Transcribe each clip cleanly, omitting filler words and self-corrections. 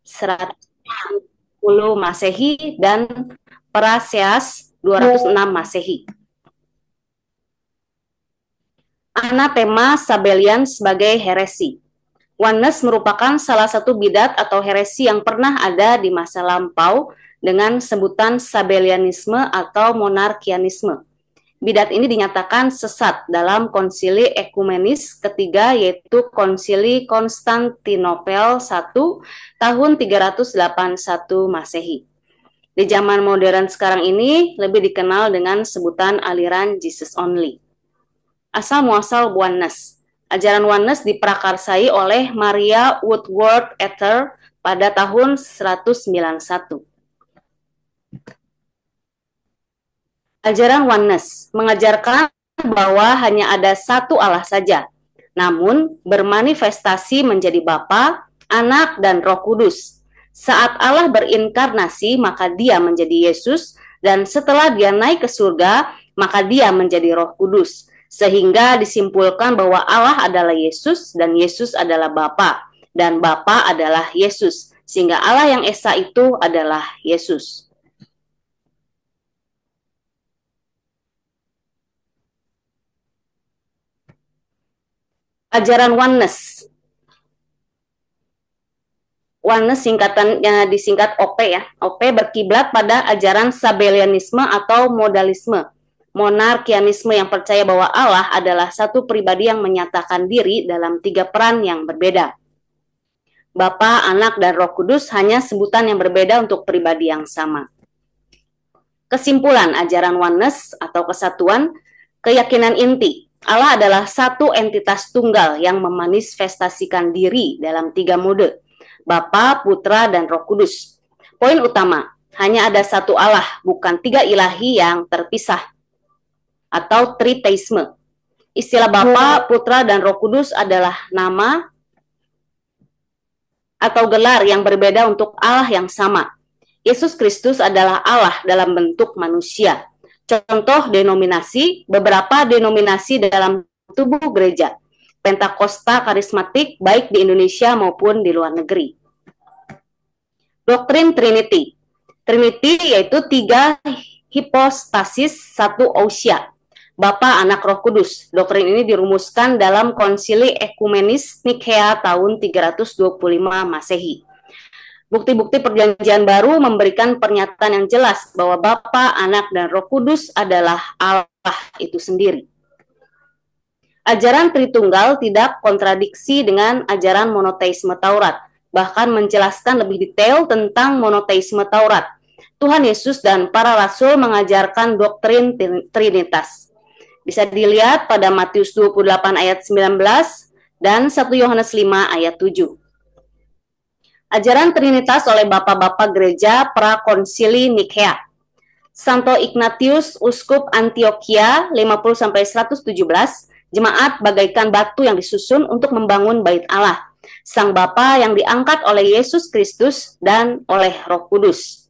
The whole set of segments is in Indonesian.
160 Masehi dan Paraseas 206 Masehi. Anatema Sabellian sebagai heresi. Oneness merupakan salah satu bidat atau heresi yang pernah ada di masa lampau dengan sebutan Sabellianisme atau monarkianisme. Bidat ini dinyatakan sesat dalam konsili ekumenis ketiga, yaitu konsili Konstantinopel I tahun 381 Masehi. Di zaman modern sekarang ini lebih dikenal dengan sebutan aliran Jesus Only. Asal-muasal Oneness. Ajaran Oneness diprakarsai oleh Maria Woodworth Ether pada tahun 1191. Ajaran Oneness mengajarkan bahwa hanya ada satu Allah saja, namun bermanifestasi menjadi Bapa, Anak, dan Roh Kudus. Saat Allah berinkarnasi, maka dia menjadi Yesus, dan setelah dia naik ke surga, maka dia menjadi Roh Kudus. Sehingga disimpulkan bahwa Allah adalah Yesus dan Yesus adalah Bapa dan Bapa adalah Yesus, sehingga Allah yang Esa itu adalah Yesus. Ajaran Oneness. Oneness singkatannya disingkat OP ya. OP berkiblat pada ajaran Sabellianisme atau modalisme. Monarkianisme yang percaya bahwa Allah adalah satu pribadi yang menyatakan diri dalam tiga peran yang berbeda. Bapa, Anak, dan Roh Kudus hanya sebutan yang berbeda untuk pribadi yang sama. Kesimpulan ajaran Oneness atau kesatuan, keyakinan inti. Allah adalah satu entitas tunggal yang memanifestasikan diri dalam tiga mode, Bapa, Putra, dan Roh Kudus. Poin utama, hanya ada satu Allah, bukan tiga ilahi yang terpisah, atau triteisme. Istilah Bapa, Putra, dan Roh Kudus adalah nama atau gelar yang berbeda untuk Allah yang sama. Yesus Kristus adalah Allah dalam bentuk manusia. Contoh denominasi, beberapa denominasi dalam tubuh gereja Pentakosta karismatik baik di Indonesia maupun di luar negeri. Doktrin Trinity. Trinity yaitu tiga hipostasis, satu ousia, Bapa, Anak, Roh Kudus. Doktrin ini dirumuskan dalam Konsili Ekumenis Nikea tahun 325 Masehi. Bukti-bukti perjanjian baru memberikan pernyataan yang jelas bahwa Bapa, Anak, dan Roh Kudus adalah Allah itu sendiri. Ajaran Tritunggal tidak kontradiksi dengan ajaran monoteisme Taurat, bahkan menjelaskan lebih detail tentang monoteisme Taurat. Tuhan Yesus dan para rasul mengajarkan doktrin Trinitas. Bisa dilihat pada Matius 28 ayat 19 dan 1 Yohanes 5 ayat 7. Ajaran Trinitas oleh Bapak-Bapak Gereja Prakonsili Nikea. Santo Ignatius, Uskup Antioquia 50-117, jemaat bagaikan batu yang disusun untuk membangun bait Allah, Sang Bapa yang diangkat oleh Yesus Kristus dan oleh Roh Kudus.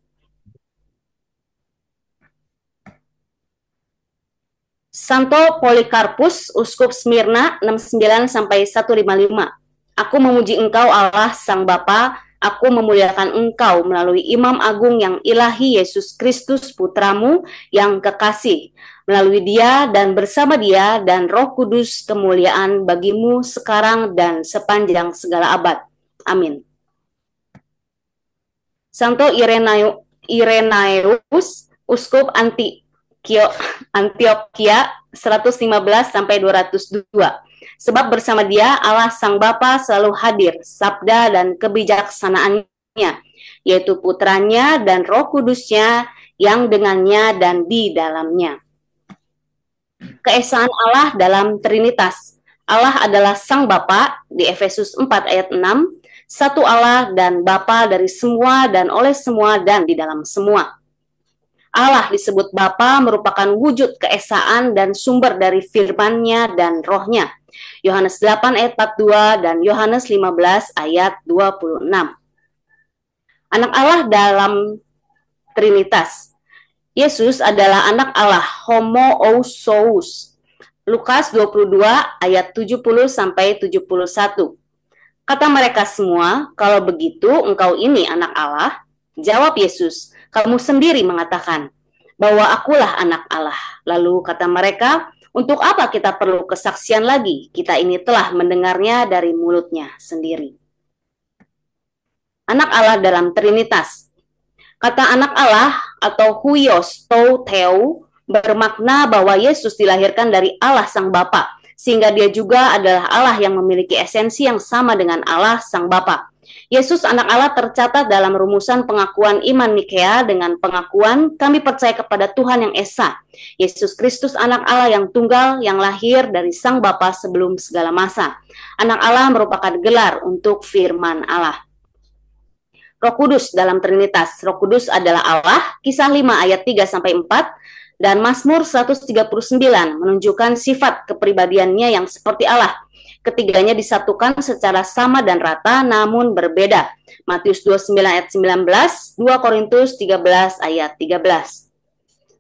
Santo Polikarpus, Uskup Smyrna 69-155. Aku memuji Engkau Allah Sang Bapa, aku memuliakan Engkau melalui Imam Agung yang ilahi Yesus Kristus Putramu yang kekasih. Melalui Dia dan bersama Dia dan Roh Kudus kemuliaan bagimu sekarang dan sepanjang segala abad. Amin. Santo Irenaeus, Uskup Antioquia 115-202. Sebab bersama Dia Allah Sang Bapa selalu hadir, sabda dan kebijaksanaannya, yaitu Putranya dan Roh Kudusnya yang dengannya dan di dalamnya. Keesaan Allah dalam Trinitas. Allah adalah Sang Bapa di Efesus 4 ayat 6, satu Allah dan Bapa dari semua dan oleh semua dan di dalam semua. Allah disebut Bapa merupakan wujud keesaan dan sumber dari firman-Nya dan Roh-Nya. Yohanes 8 ayat 42 dan Yohanes 15 ayat 26. Anak Allah dalam Trinitas. Yesus adalah anak Allah, homoousios. Lukas 22 ayat 70-71. Kata mereka semua, "Kalau begitu engkau ini anak Allah?" Jawab Yesus, "Kamu sendiri mengatakan bahwa akulah anak Allah." Lalu kata mereka, "Untuk apa kita perlu kesaksian lagi? Kita ini telah mendengarnya dari mulutnya sendiri." Anak Allah dalam Trinitas. Kata anak Allah atau huios tou theo bermakna bahwa Yesus dilahirkan dari Allah Sang Bapa, sehingga dia juga adalah Allah yang memiliki esensi yang sama dengan Allah Sang Bapa. Yesus anak Allah tercatat dalam rumusan pengakuan iman Nikea dengan pengakuan kami percaya kepada Tuhan yang Esa, Yesus Kristus anak Allah yang tunggal yang lahir dari Sang Bapa sebelum segala masa. Anak Allah merupakan gelar untuk firman Allah. Roh Kudus dalam Trinitas. Roh Kudus adalah Allah, Kisah 5 ayat 3-4, dan Mazmur 139 menunjukkan sifat kepribadiannya yang seperti Allah. Ketiganya disatukan secara sama dan rata namun berbeda. Matius 29 ayat 19, 2 Korintus 13 ayat 13.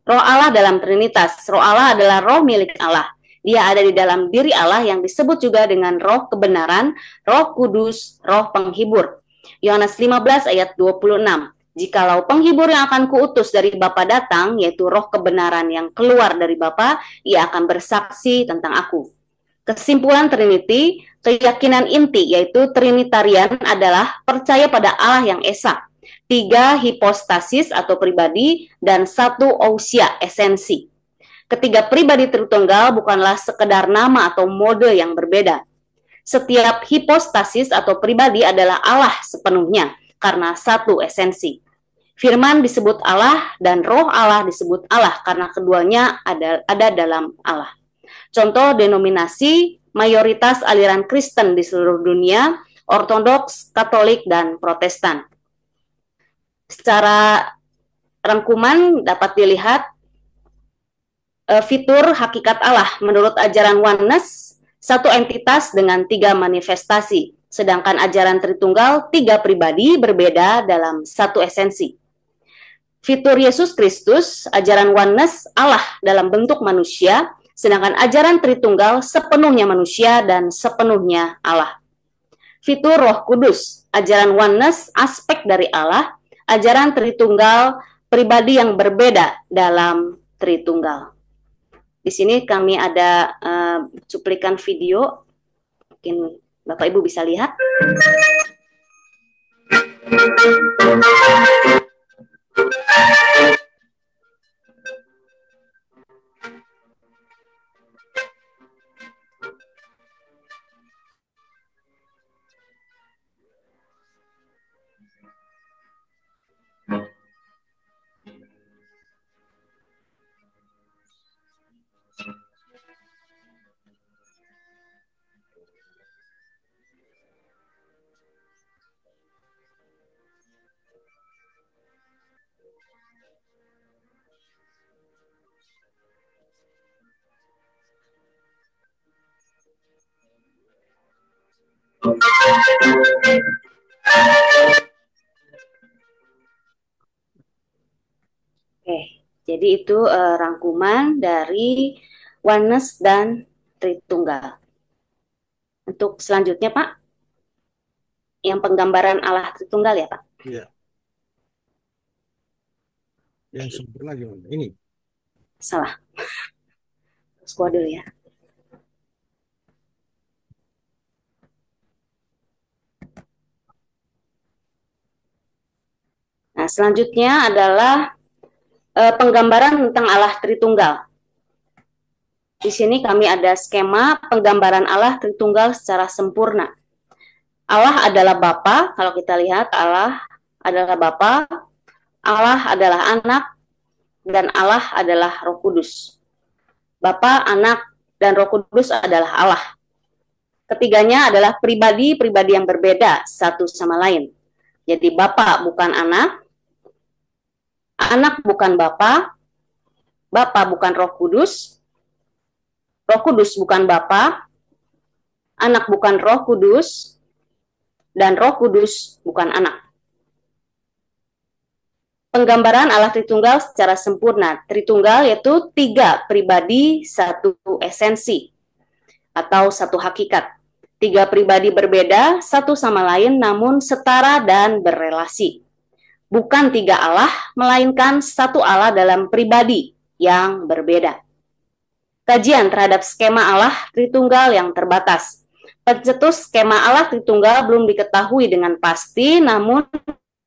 Roh Allah dalam Trinitas. Roh Allah adalah roh milik Allah. Dia ada di dalam diri Allah yang disebut juga dengan roh kebenaran, roh kudus, roh penghibur. Yohanes 15 ayat 26. Jikalau penghibur yang akan kuutus dari Bapa datang, yaitu roh kebenaran yang keluar dari Bapa, ia akan bersaksi tentang aku. Kesimpulan Trinity, keyakinan inti yaitu Trinitarian adalah percaya pada Allah yang Esa, 3 hipostasis atau pribadi, dan 1 ousia esensi. Ketiga pribadi Tritunggal bukanlah sekedar nama atau mode yang berbeda. Setiap hipostasis atau pribadi adalah Allah sepenuhnya karena satu esensi. Firman disebut Allah dan Roh Allah disebut Allah karena keduanya ada dalam Allah. Contoh denominasi mayoritas aliran Kristen di seluruh dunia, Ortodoks, Katolik, dan Protestan. Secara rangkuman dapat dilihat fitur hakikat Allah menurut ajaran Oneness, satu entitas dengan 3 manifestasi, sedangkan ajaran Tritunggal 3 pribadi berbeda dalam satu esensi. Fitur Yesus Kristus, ajaran Oneness, Allah dalam bentuk manusia, sedangkan ajaran Tritunggal sepenuhnya manusia dan sepenuhnya Allah. Fitur Roh Kudus, ajaran Oneness, aspek dari Allah, ajaran Tritunggal, pribadi yang berbeda dalam Tritunggal. Di sini kami ada cuplikan video, mungkin Bapak Ibu bisa lihat. Oke, jadi itu rangkuman dari Oneness dan Tritunggal. Untuk selanjutnya, Pak, yang penggambaran Allah Tritunggal ya, Pak? Iya. Yang sempurna gimana? Ini. Salah. Terus dulu ya. Nah, selanjutnya adalah penggambaran tentang Allah Tritunggal. Di sini kami ada skema penggambaran Allah Tritunggal secara sempurna. Allah adalah Bapa, kalau kita lihat Allah adalah Bapa, Allah adalah Anak, dan Allah adalah Roh Kudus. Bapa, Anak, dan Roh Kudus adalah Allah. Ketiganya adalah pribadi-pribadi yang berbeda satu sama lain. Jadi Bapa bukan Anak, Anak bukan Bapa, Bapa bukan Roh Kudus, Roh Kudus bukan Bapa, Anak bukan Roh Kudus, dan Roh Kudus bukan Anak. Penggambaran Allah Tritunggal secara sempurna. Tritunggal yaitu 3 pribadi, 1 esensi, atau 1 hakikat. Tiga pribadi berbeda satu sama lain namun setara dan berelasi. Bukan tiga Allah, melainkan satu Allah dalam pribadi yang berbeda. Kajian terhadap skema Allah Tritunggal yang terbatas. Pencetus skema Allah Tritunggal belum diketahui dengan pasti, namun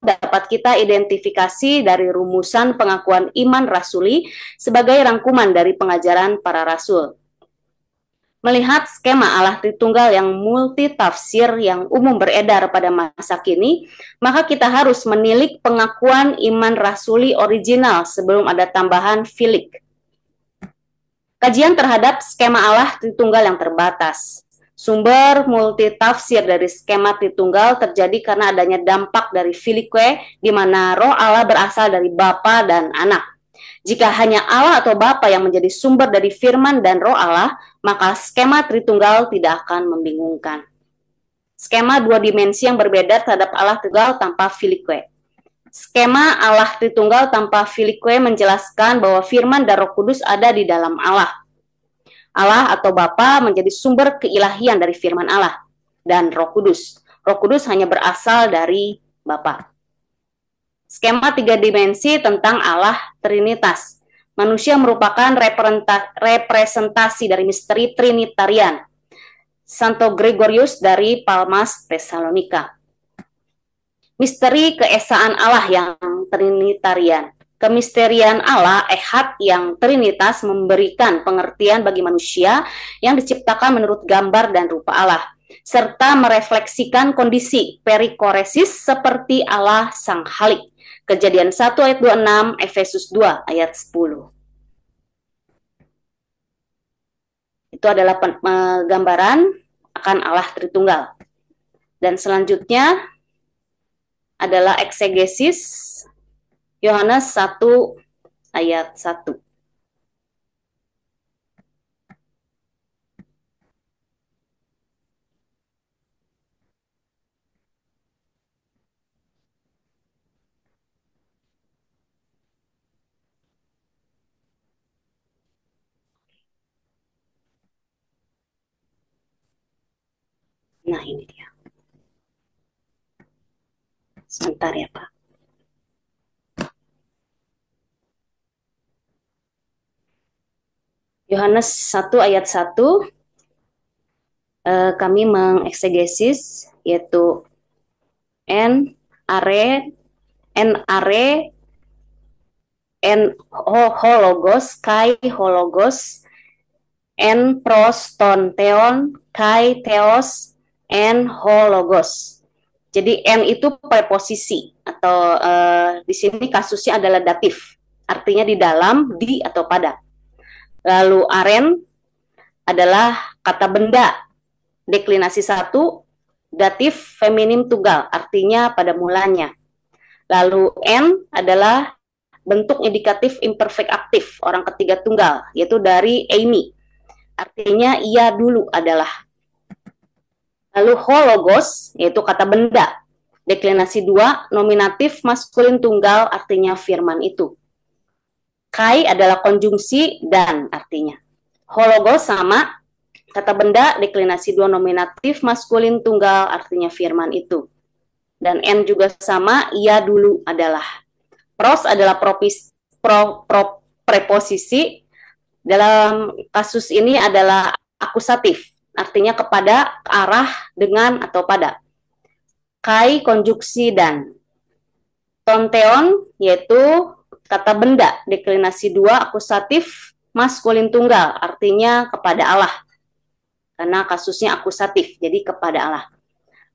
dapat kita identifikasi dari rumusan pengakuan iman rasuli sebagai rangkuman dari pengajaran para rasul. Melihat skema Allah Tritunggal yang multitafsir yang umum beredar pada masa kini, maka kita harus menilik pengakuan iman rasuli original sebelum ada tambahan filik. Kajian terhadap skema Allah Tritunggal yang terbatas. Sumber multitafsir dari skema Tritunggal terjadi karena adanya dampak dari filikwe, di mana roh Allah berasal dari Bapa dan Anak. Jika hanya Allah atau Bapa yang menjadi sumber dari firman dan roh Allah, maka skema Tritunggal tidak akan membingungkan. Skema dua dimensi yang berbeda terhadap Allah Tritunggal tanpa filikwe. Skema Allah Tritunggal tanpa filikwe menjelaskan bahwa firman dan Roh Kudus ada di dalam Allah. Allah atau Bapa menjadi sumber keilahian dari firman Allah dan Roh Kudus. Roh Kudus hanya berasal dari Bapa. Skema tiga dimensi tentang Allah Trinitas. Manusia merupakan representasi dari misteri Trinitarian. Santo Gregorius dari Palmas, Tesalonika. Misteri keesaan Allah yang Trinitarian. Kemisterian Allah Ehad yang Trinitas memberikan pengertian bagi manusia yang diciptakan menurut gambar dan rupa Allah, serta merefleksikan kondisi perikoresis seperti Allah Sang Halik. Kejadian 1 ayat 26, Efesus 2 ayat 10. Itu adalah gambaran akan Allah Tritunggal. Dan selanjutnya adalah eksegesis Yohanes 1 ayat 1. Nah, ini dia. Sebentar ya, Pak. Yohanes 1 ayat 1, kami mengeksegesis, yaitu N are hologos kai hologos en pros ton theon kai theos en hologos. Jadi n itu preposisi atau di sini kasusnya adalah datif, artinya di dalam, di atau pada. Lalu aren adalah kata benda, deklinasi 1, datif feminim tunggal, artinya pada mulanya. Lalu n adalah bentuk indikatif imperfect aktif, orang ketiga tunggal, yaitu dari Amy, artinya ia dulu adalah. Lalu hologos, yaitu kata benda, deklinasi 2, nominatif maskulin tunggal, artinya firman itu. Kai adalah konjungsi dan artinya. Hologos sama, kata benda, deklinasi 2, nominatif maskulin tunggal, artinya firman itu. Dan N juga sama, ia dulu adalah. Pros adalah preposisi, dalam kasus ini adalah akusatif, artinya kepada, arah, dengan, atau pada. Kai, konjungsi, dan. Tonteon, yaitu kata benda, deklinasi 2, akusatif, maskulin tunggal, artinya kepada Allah. Karena kasusnya akusatif, jadi kepada Allah.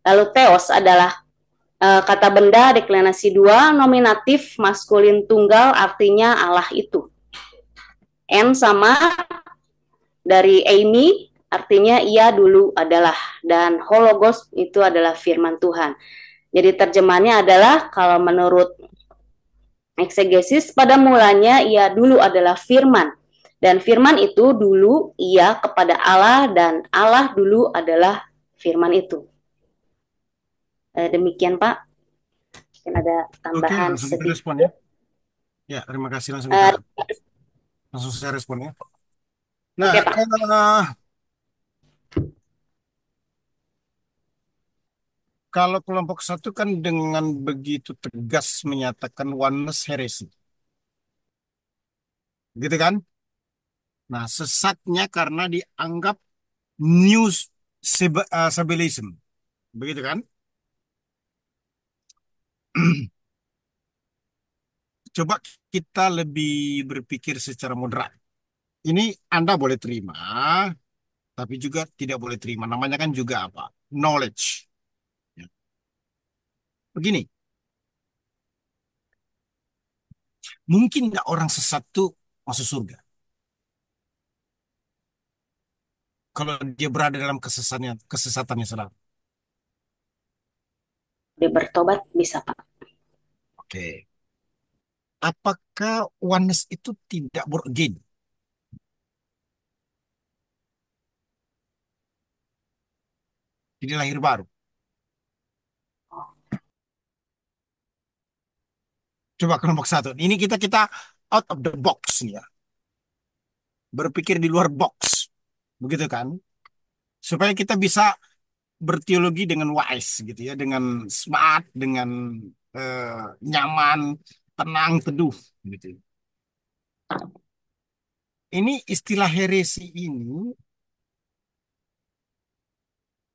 Lalu theos adalah kata benda, deklinasi 2, nominatif, maskulin tunggal, artinya Allah itu. N sama dari Amy, artinya ia dulu adalah. Dan hologos itu adalah firman Tuhan. Jadi terjemahannya adalah, kalau menurut eksegesis, pada mulanya ia dulu adalah firman. Dan firman itu dulu ia kepada Allah, dan Allah dulu adalah firman itu. Demikian Pak. Mungkin ada tambahan. Oke, langsung kita respon ya. Ya, terima kasih, langsung saya respon ya. Nah, Oke, Pak. Kalau kelompok satu kan dengan begitu tegas menyatakan oneness heresi, gitu kan? Nah, sesatnya karena dianggap new Sabellism, begitu kan? Coba kita lebih berpikir secara moderat. Ini Anda boleh terima, tapi juga tidak boleh terima. Namanya kan juga apa? Knowledge. Ya. Begini, mungkin nggak orang sesat tuh masuk surga kalau dia berada dalam kesesatannya selalu. Dia bertobat bisa, Pak. Oke. Apakah oneness itu tidak born again? Jadi lahir baru. Coba kelompok satu. Ini kita out of the box nih ya. Berpikir di luar box. Begitu kan? Supaya kita bisa berteologi dengan wise gitu ya, dengan smart, dengan nyaman, tenang, teduh gitu. Ini istilah heresi ini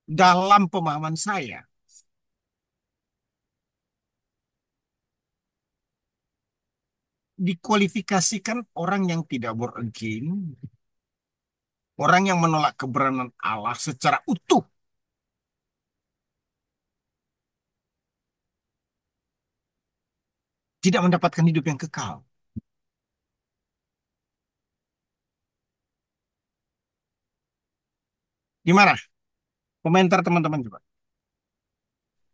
dalam pemahaman saya dikualifikasikan orang yang tidak born again, orang yang menolak kebenaran Allah secara utuh, tidak mendapatkan hidup yang kekal. Gimana? Komentar teman-teman juga.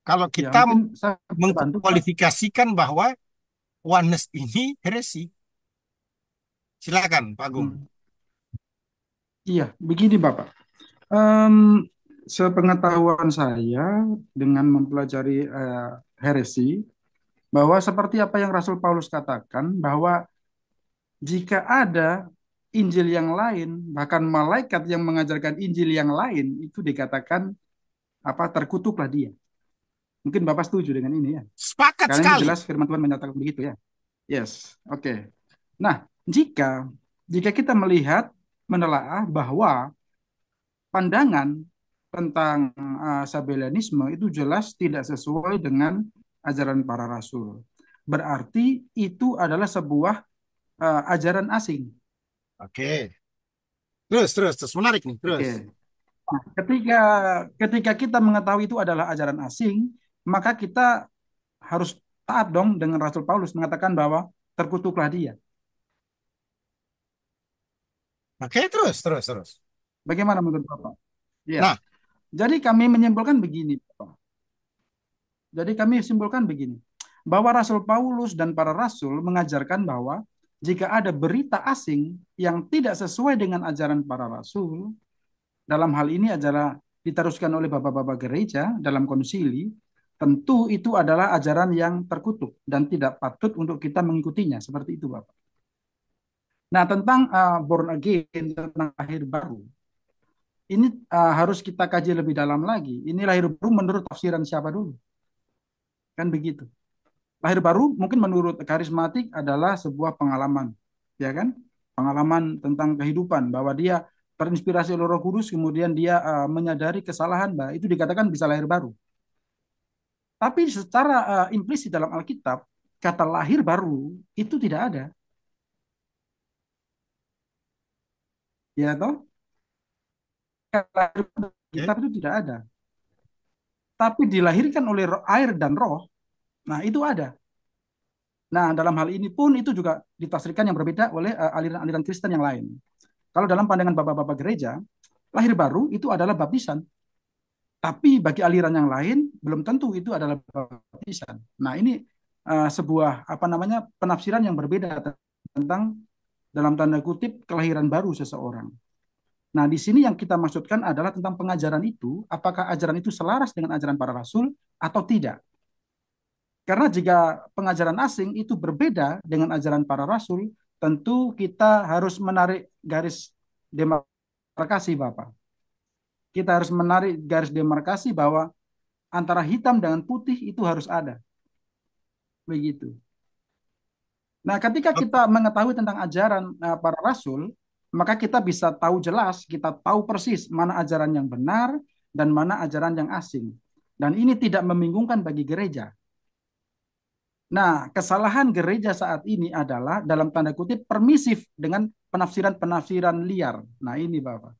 Kalau Ya, kita mungkin saya bisa bantu, Pak. mengkualifikasikan bahwa oneness ini heresi, silakan Pak Agung. Iya, begini Bapak. Em, Sepengetahuan saya dengan mempelajari heresi, bahwa seperti apa yang Rasul Paulus katakan, bahwa jika ada Injil yang lain, bahkan malaikat yang mengajarkan Injil yang lain, itu dikatakan apa, terkutuklah dia. Mungkin Bapak setuju dengan ini ya. Sepakat Karena ini sekali. jelas firman Tuhan menyatakan begitu ya. Yes, oke. Nah, jika jika kita melihat menelaah bahwa pandangan tentang Sabellianisme itu jelas tidak sesuai dengan ajaran para rasul. Berarti itu adalah sebuah ajaran asing. Oke. Terus. Menarik nih. Oke. Terus. Nah, ketika ketika kita mengetahui itu adalah ajaran asing, maka kita harus taat dong dengan Rasul Paulus mengatakan bahwa terkutuklah dia. Oke, terus. Bagaimana menurut Bapak? Ya. Nah, Jadi kami menyimpulkan begini, Bapak. Jadi kami simpulkan begini, bahwa Rasul Paulus dan para rasul mengajarkan bahwa jika ada berita asing yang tidak sesuai dengan ajaran para rasul, dalam hal ini adalah diteruskan oleh bapak-bapak gereja dalam konsili, tentu itu adalah ajaran yang terkutuk dan tidak patut untuk kita mengikutinya, seperti itu Bapak. Nah, tentang born again, tentang lahir baru, ini harus kita kaji lebih dalam lagi. Ini lahir baru menurut tafsiran siapa dulu? Kan begitu. Lahir baru mungkin menurut karismatik adalah sebuah pengalaman, ya kan? Pengalaman tentang kehidupan, bahwa dia terinspirasi oleh Roh Kudus, kemudian dia menyadari kesalahan, bah itu dikatakan bisa lahir baru. Tapi secara implisit dalam Alkitab, kata lahir baru itu tidak ada, ya toh? Kata lahir baru dalam oke. Alkitab itu tidak ada. Tapi dilahirkan oleh air dan roh, nah itu ada. Nah, dalam hal ini pun itu juga ditafsirkan yang berbeda oleh aliran-aliran Kristen yang lain. Kalau dalam pandangan bapak-bapak gereja, lahir baru itu adalah baptisan. Tapi bagi aliran yang lain, belum tentu itu adalah baptisan. Nah, ini sebuah apa namanya penafsiran yang berbeda tentang dalam tanda kutip kelahiran baru seseorang. Nah, di sini yang kita maksudkan adalah tentang pengajaran itu, apakah ajaran itu selaras dengan ajaran para rasul atau tidak. Karena jika pengajaran asing itu berbeda dengan ajaran para rasul, tentu kita harus menarik garis demarkasi, Bapak. Kita harus menarik garis demarkasi bahwa Antara hitam dengan putih itu harus ada. Begitu. Nah, ketika kita mengetahui tentang ajaran para rasul, maka kita bisa tahu jelas, kita tahu persis mana ajaran yang benar dan mana ajaran yang asing. Dan ini tidak membingungkan bagi gereja. Nah, kesalahan gereja saat ini adalah dalam tanda kutip permisif dengan penafsiran-penafsiran liar. Nah, ini Bapak.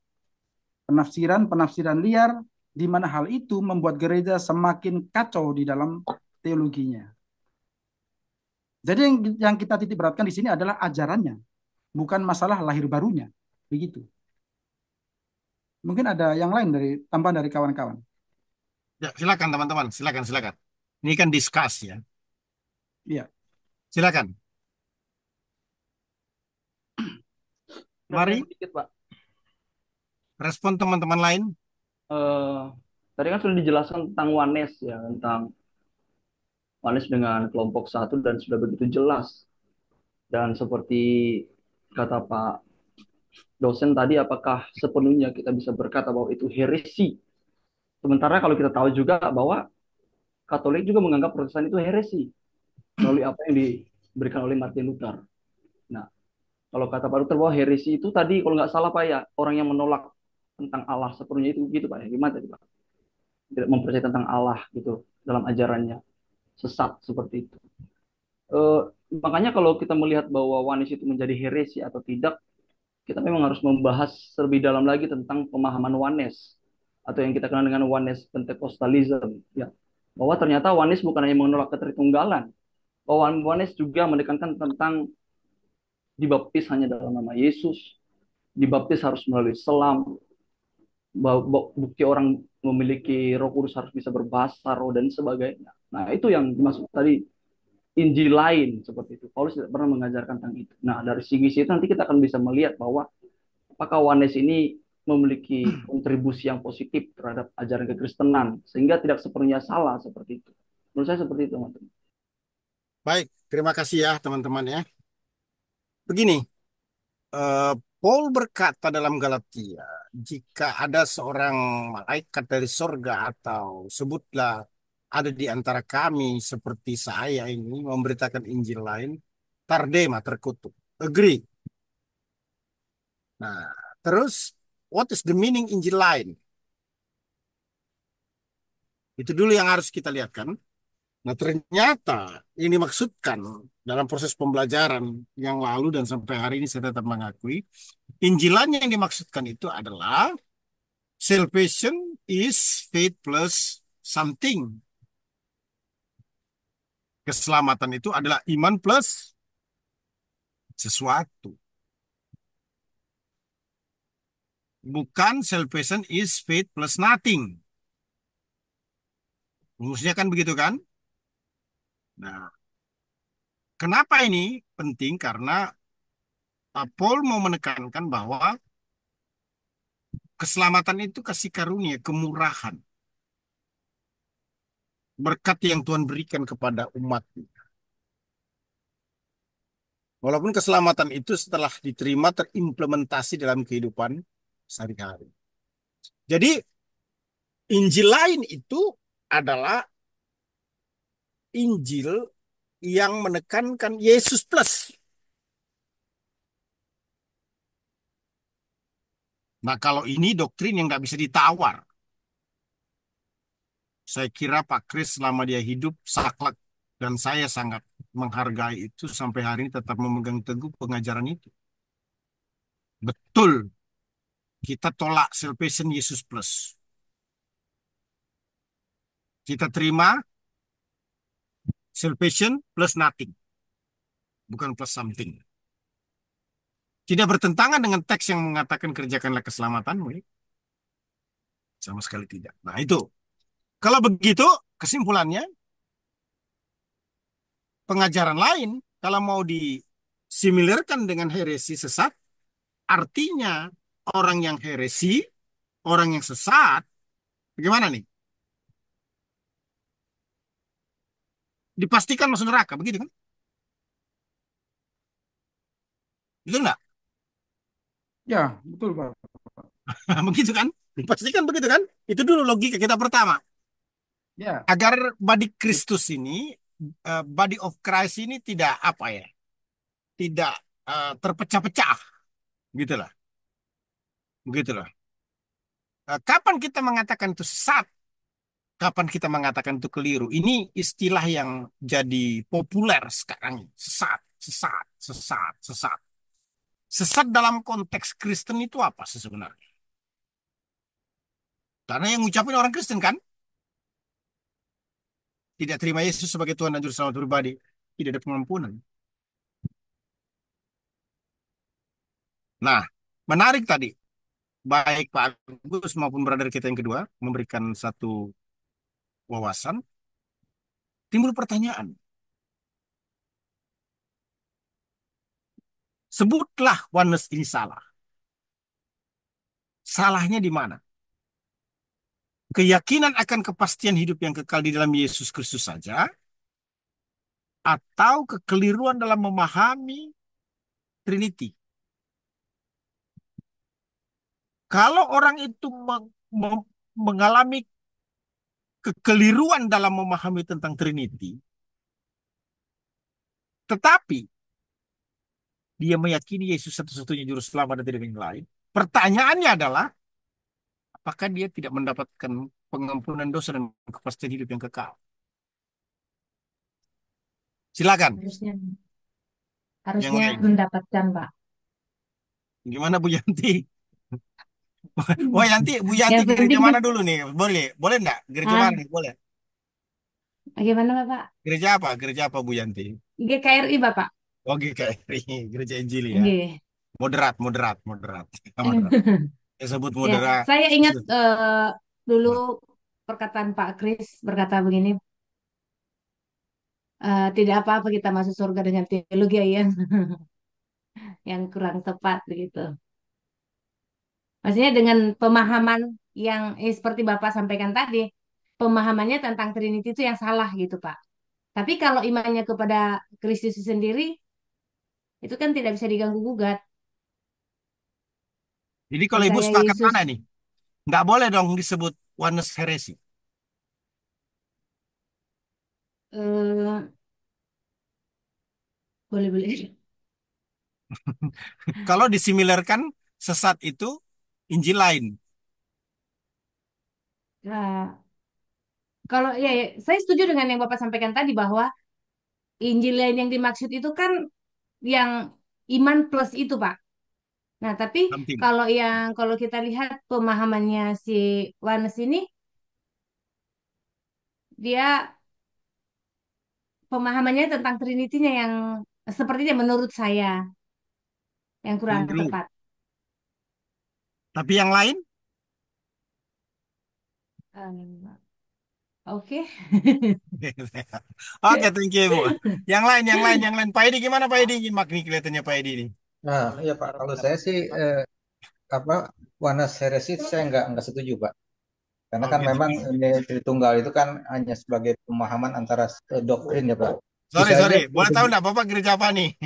Penafsiran-penafsiran liar di mana hal itu membuat gereja semakin kacau di dalam teologinya. Jadi yang kita titik beratkan di sini adalah ajarannya, bukan masalah lahir barunya. Begitu. Mungkin ada yang lain dari tambahan dari kawan-kawan. Ya, silakan teman-teman, silakan, silakan. Ini kan discuss ya. Iya. Silakan. Dari saya Mari sedikit, Pak. respon teman-teman lain. Eh, Tadi kan sudah dijelaskan tentang Wanes ya, tentang Wanes dengan kelompok satu dan sudah begitu jelas. Dan seperti kata Pak dosen tadi, apakah sepenuhnya kita bisa berkata bahwa itu heresi? Sementara kalau kita tahu juga bahwa Katolik juga menganggap Protestan itu heresi melalui apa yang diberikan oleh Martin Luther. Nah, kalau kata Pak Luther bahwa heresi itu tadi kalau nggak salah Pak ya, orang yang menolak tentang Allah sepenuhnya itu gitu Pak ya. Gimana tadi Pak? Tidak mempercayai tentang Allah gitu dalam ajarannya, sesat seperti itu. Eh, Makanya kalau kita melihat bahwa Wanis itu menjadi heresi atau tidak, kita memang harus membahas lebih dalam lagi tentang pemahaman Wanes atau yang kita kenal dengan Wanes Pentecostalism ya. Bahwa ternyata Wanes bukan hanya menolak ketertunggalan, bahwa Wanes juga menekankan tentang dibaptis hanya dalam nama Yesus, dibaptis harus melalui selam, bukti orang memiliki Roh Kudus harus bisa berbahasa roh dan sebagainya. Nah, itu yang dimaksud tadi Injil lain seperti itu. Paulus tidak pernah mengajarkan tentang itu. Nah, dari segi itu nanti kita akan bisa melihat bahwa apakah Wanes ini memiliki kontribusi yang positif terhadap ajaran kekristenan sehingga tidak sepenuhnya salah seperti itu. Menurut saya seperti itu, teman-teman. Baik, terima kasih ya teman-teman ya. Begini, eh, Paul berkata dalam Galatia, jika ada seorang malaikat dari sorga atau sebutlah ada di antara kami seperti saya ini memberitakan Injil lain, tardema terkutuk. Agree. Nah, terus what is the meaning Injil lain? Itu dulu yang harus kita lihat kan. Nah, ternyata ini dimaksudkan dalam proses pembelajaran yang lalu dan sampai hari ini saya tetap mengakui, Injilannya yang dimaksudkan itu adalah salvation is faith plus something. Keselamatan itu adalah iman plus sesuatu. Bukan salvation is faith plus nothing. Rumusnya kan begitu kan? Nah, kenapa ini penting? Karena Paul mau menekankan bahwa keselamatan itu kasih karunia, kemurahan. Berkat yang Tuhan berikan kepada umat. Walaupun keselamatan itu setelah diterima terimplementasi dalam kehidupan sehari-hari. Jadi Injil lain itu adalah Injil yang menekankan Yesus plus. Nah, kalau ini doktrin yang nggak bisa ditawar. Saya kira Pak Kris selama dia hidup saklek dan saya sangat menghargai itu sampai hari ini tetap memegang teguh pengajaran itu. Betul, kita tolak salvation Yesus plus. Kita terima salvation plus nothing, bukan plus something. Tidak bertentangan dengan teks yang mengatakan kerjakanlah keselamatanmu. Ya? Sama sekali tidak. Nah itu. Kalau begitu, kesimpulannya, pengajaran lain, kalau mau disimilarkan dengan heresi sesat, artinya orang yang heresi, orang yang sesat, bagaimana nih? Dipastikan masuk neraka, begitu kan? Betul nggak? Ya, betul Pak. Begitu kan? Dipastikan begitu kan? Itu dulu logika kita pertama. Ya, Agar body Kristus ini, body of Christ ini tidak apa ya, tidak terpecah-pecah, gitulah, begitulah. Kapan kita mengatakan itu sesat? Kapan kita mengatakan itu keliru? Ini istilah yang jadi populer sekarang. Sesat, sesat, sesat, sesat. Sesat dalam konteks Kristen itu apa sih sebenarnya? Karena yang ngucapin orang Kristen kan, tidak terima Yesus sebagai Tuhan dan Juru Selamat pribadi, tidak ada pengampunan. Nah, menarik tadi. Baik Pak Agus maupun brother kita yang kedua memberikan satu wawasan, timbul pertanyaan. Sebutlah oneness ini salah. Salahnya di mana? Keyakinan akan kepastian hidup yang kekal di dalam Yesus Kristus saja, atau kekeliruan dalam memahami Trinity. Kalau orang itu mengalami kekeliruan dalam memahami tentang Trinity, tetapi dia meyakini Yesus satu-satunya juru selamat dan tidak ada yang lain, pertanyaannya adalah, apakah dia tidak mendapatkan pengampunan dosa dan kepastian hidup yang kekal? Silakan. Harusnya Yang harusnya lain. mendapatkan, Pak. Gimana Bu Yanti? Bu Yanti Yang gereja penting mana dulu nih? Boleh, boleh enggak? Gereja mana ah, nih? Boleh. bagaimana Bapak? Gereja apa? Gereja apa Bu Yanti? GKRI Bapak. Oh, GKRI, Gereja Injili ya. Nggih. Moderat, moderat, moderat. Moderat. Saya sebut Ya, moderat. saya ingat dulu perkataan Pak Kris berkata begini, tidak apa-apa kita masuk surga dengan teologi yang kurang tepat begitu. Maksudnya dengan pemahaman yang seperti Bapak sampaikan tadi, pemahamannya tentang Trinity itu yang salah gitu, Pak. Tapi kalau imannya kepada Kristus sendiri, itu kan tidak bisa diganggu gugat. Jadi kalau Ibu Percaya sepakat Yesus, mana nih? Nggak boleh dong disebut oneness heresi. eh, boleh-boleh. Kalau disimilarkan sesat itu Injil lain. Nah, kalau ya, saya setuju dengan yang Bapak sampaikan tadi bahwa Injil lain yang dimaksud itu kan yang iman plus itu, Pak. Nah, tapi Something. kalau kita lihat pemahamannya si Wanes ini, dia pemahamannya tentang Trinity-nya yang sepertinya menurut saya yang kurang Keliru. tepat. Tapi yang lain? Um, Oke. Oke, thank you, Bu. Yang lain, yang lain, yang lain. Pak Edi gimana Pak Edi? Nyimak nih kelihatannya Pak Edi nih. Nah, iya Pak, kalau saya sih apa Wanas heresi saya nggak setuju Pak, karena Oh kan gitu. memang ini Tritunggal itu kan hanya sebagai pemahaman antara doktrin ya Pak. Sorry, Bisa aja sorry. Boleh tahu nggak Bapak gereja apa nih?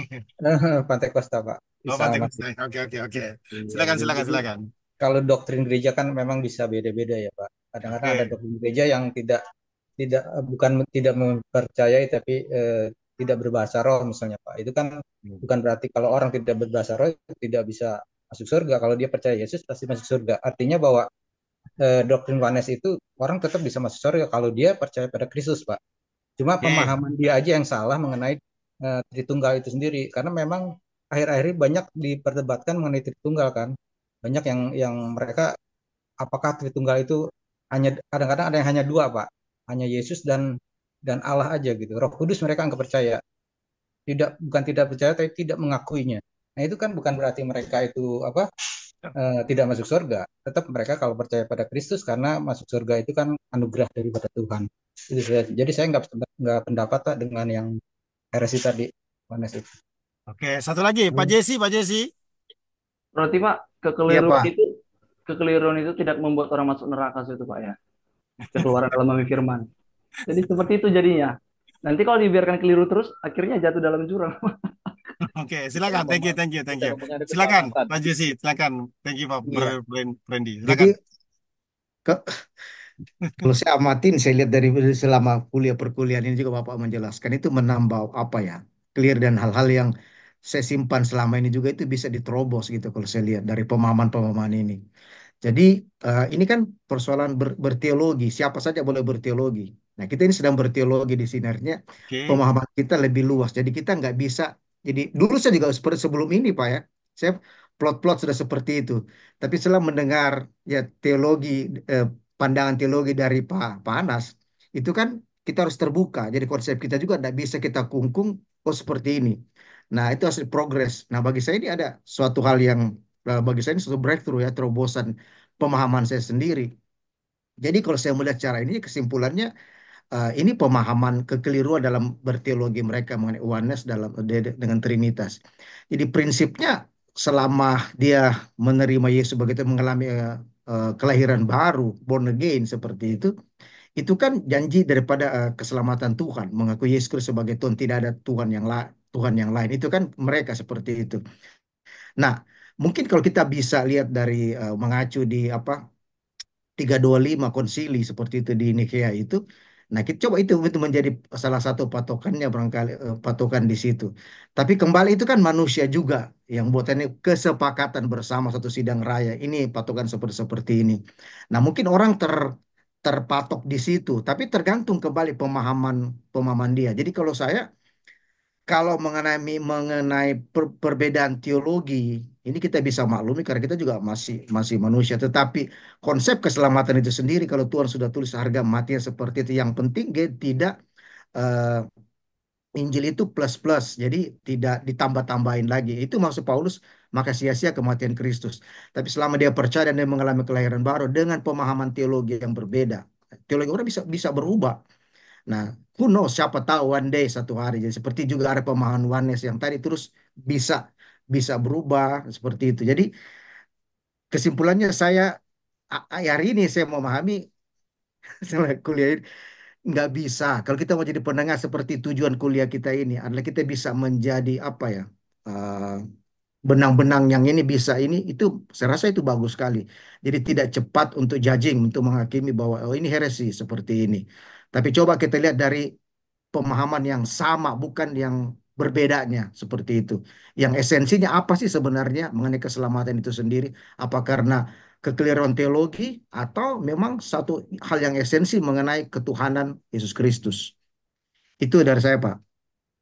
Pantai Kosta Pak, Oh, bisa Pantai amat. Kusta. Oke, oke, oke. Iya, Silakan, silakan, jadi silakan. kalau doktrin gereja kan memang bisa beda-beda ya Pak. Kadang-kadang ada Oke. doktrin gereja yang tidak tidak bukan tidak mempercayai tapi tidak berbahasa roh misalnya Pak. Itu kan bukan berarti kalau orang tidak berbahasa roh tidak bisa masuk surga. Kalau dia percaya Yesus pasti masuk surga. Artinya bahwa doktrin Wanes itu orang tetap bisa masuk surga kalau dia percaya pada Kristus Pak. Cuma Oke. pemahaman dia aja yang salah mengenai Tritunggal itu sendiri. Karena memang akhir-akhir ini banyak diperdebatkan mengenai Tritunggal kan. Banyak yang mereka apakah Tritunggal itu hanya kadang-kadang ada yang hanya dua Pak. Hanya Yesus dan Allah aja gitu. Roh Kudus mereka nggak percaya. Bukan tidak percaya tapi tidak mengakuinya. Nah, itu kan bukan berarti mereka itu apa tidak masuk surga. Tetap mereka kalau percaya pada Kristus karena masuk surga itu kan anugerah daripada Tuhan. Jadi saya nggak pendapat Pak, dengan yang heresi tadi, Wanes itu. Oke, satu lagi. Pak Jesse, Pak Jesse. Berarti Pak, Iya kekeliruan Pak. itu kekeliruan itu tidak membuat orang masuk neraka itu Pak ya. Kekeluaran dalam memahami firman. Jadi seperti itu jadinya. Nanti kalau dibiarkan keliru terus, akhirnya jatuh dalam jurang. Oke, Kita silakan. Thank you, thank you, thank you. ngomongnya ada Silakan, keselamatan. Pak Jesse. Silakan. Thank you, Pak Iya. Brandy. Jadi Silakan. ke- Kalau saya amatin, saya lihat dari selama kuliah perkuliahan ini juga Bapak menjelaskan itu menambah apa ya, clear dan hal-hal yang saya simpan selama ini juga itu bisa diterobos gitu kalau saya lihat dari pemahaman-pemahaman ini. Jadi ini kan persoalan berteologi, siapa saja boleh berteologi. Nah kita ini sedang berteologi di sini, artinya Oke. pemahaman kita lebih luas. Jadi kita nggak bisa, jadi dulu saya juga seperti sebelum ini Pak ya, saya plot-plot sudah seperti itu. Tapi setelah mendengar ya teologi, eh, pandangan teologi dari Pak Anas, itu kan kita harus terbuka. Jadi konsep kita juga tidak bisa kita kungkung, oh seperti ini. Nah itu hasil progres. Nah bagi saya ini ada suatu hal yang bagi saya ini suatu breakthrough ya, terobosan pemahaman saya sendiri. Jadi kalau saya melihat cara ini kesimpulannya ini pemahaman kekeliruan dalam berteologi mereka mengenai oneness dengan Trinitas. Jadi prinsipnya selama dia menerima Yesus sebagai mengalami kelahiran baru, born again seperti itu kan janji daripada keselamatan Tuhan, mengaku Yesus Kristus sebagai Tuhan, tidak ada Tuhan yang lain. Itu kan mereka seperti itu. Nah, mungkin kalau kita bisa lihat dari mengacu di apa 325 konsili seperti itu di Nikea itu. Nah, kita coba itu menjadi salah satu patokannya barangkali patokan di situ. Tapi kembali itu kan manusia juga yang buatannya kesepakatan bersama satu sidang raya. Ini patokan seperti seperti ini. Nah, mungkin orang terpatok di situ, tapi tergantung kembali pemahaman pemahaman dia. Jadi kalau mengenai perbedaan teologi, ini kita bisa maklumi karena kita juga masih masih manusia. Tetapi konsep keselamatan itu sendiri, kalau Tuhan sudah tulis harga matinya seperti itu, yang penting dia tidak eh, Injil itu plus plus, jadi tidak ditambah-tambahin lagi. Itu maksud Paulus, maka sia-sia kematian Kristus. Tapi selama dia percaya dan dia mengalami kelahiran baru dengan pemahaman teologi yang berbeda, teologi orang bisa bisa berubah. Nah, who knows, siapa tahu one day satu hari. Jadi seperti juga ada pemahaman oneness yang tadi terus bisa bisa berubah seperti itu. Jadi kesimpulannya saya hari ini saya memahami setelah kuliah ini nggak bisa. Kalau kita mau jadi pendengar seperti tujuan kuliah kita ini adalah kita bisa menjadi apa ya? eh, benang-benang yang ini bisa ini itu saya rasa itu bagus sekali. Jadi tidak cepat untuk judging untuk menghakimi bahwa oh ini heresi seperti ini. Tapi coba kita lihat dari pemahaman yang sama, bukan yang berbedanya seperti itu. Yang esensinya apa sih sebenarnya mengenai keselamatan itu sendiri? Apa karena kekeliruan teologi atau memang satu hal yang esensi mengenai ketuhanan Yesus Kristus? Itu dari saya, Pak.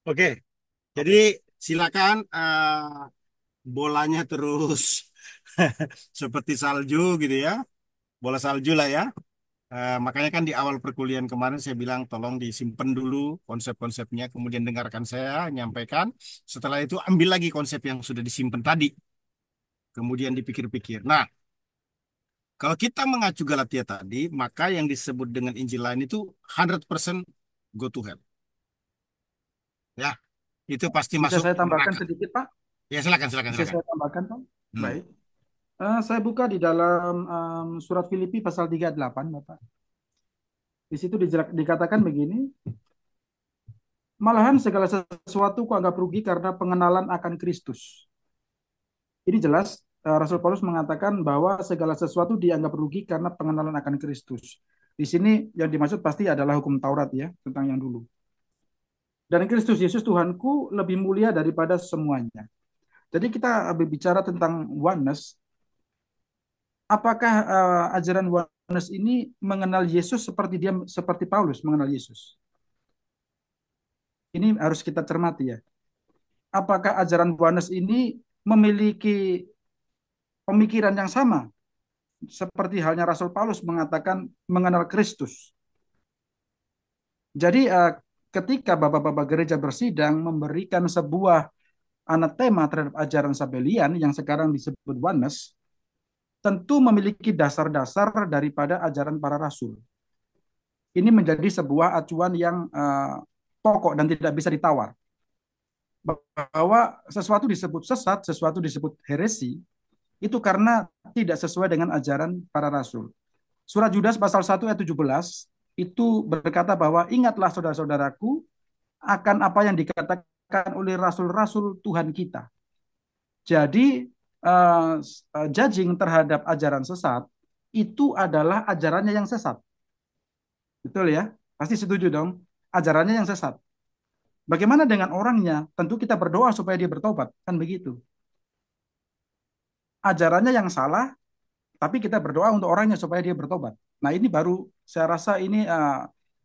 Oke. Jadi silakan bolanya terus seperti salju gitu ya. Bola salju lah ya. Makanya kan di awal perkuliahan kemarin saya bilang tolong disimpan dulu konsep-konsepnya, kemudian dengarkan saya nyampaikan. Setelah itu ambil lagi konsep yang sudah disimpan tadi, kemudian dipikir-pikir. Nah, kalau kita mengacu Galatia tadi, maka yang disebut dengan Injil lain itu 100% go to hell. Ya, itu pasti Bisa masuk saya tambahkan neraka. sedikit, Pak? Ya, silakan, silakan, Bisa silakan. saya tambahkan, Pak? Hmm. Baik. Saya buka di dalam surat Filipi pasal 38, Bapak. Di situ dikatakan begini, malahan segala sesuatu kuanggap rugi karena pengenalan akan Kristus. Ini jelas Rasul Paulus mengatakan bahwa segala sesuatu dianggap rugi karena pengenalan akan Kristus. Di sini yang dimaksud pasti adalah hukum Taurat ya, tentang yang dulu. Dan Kristus Yesus Tuhanku lebih mulia daripada semuanya. Jadi kita berbicara tentang oneness. Apakah ajaran oneness ini mengenal Yesus seperti Paulus mengenal Yesus? Ini harus kita cermati ya. Apakah ajaran oneness ini memiliki pemikiran yang sama seperti halnya Rasul Paulus mengatakan mengenal Kristus. Jadi ketika bapak-bapak gereja bersidang memberikan sebuah anatema terhadap ajaran Sabelian yang sekarang disebut oneness, tentu memiliki dasar-dasar daripada ajaran para rasul. Ini menjadi sebuah acuan yang pokok dan tidak bisa ditawar. Bahwa sesuatu disebut sesat, sesuatu disebut heresi, itu karena tidak sesuai dengan ajaran para rasul. Surat Yudas pasal 1 ayat 17 itu berkata bahwa ingatlah saudara-saudaraku akan apa yang dikatakan oleh rasul-rasul Tuhan kita. Jadi judging terhadap ajaran sesat itu adalah ajarannya yang sesat. Betul ya? Pasti setuju dong. Ajarannya yang sesat. Bagaimana dengan orangnya? Tentu kita berdoa supaya dia bertobat. Kan begitu. Ajarannya yang salah, tapi kita berdoa untuk orangnya supaya dia bertobat. Nah, ini baru saya rasa ini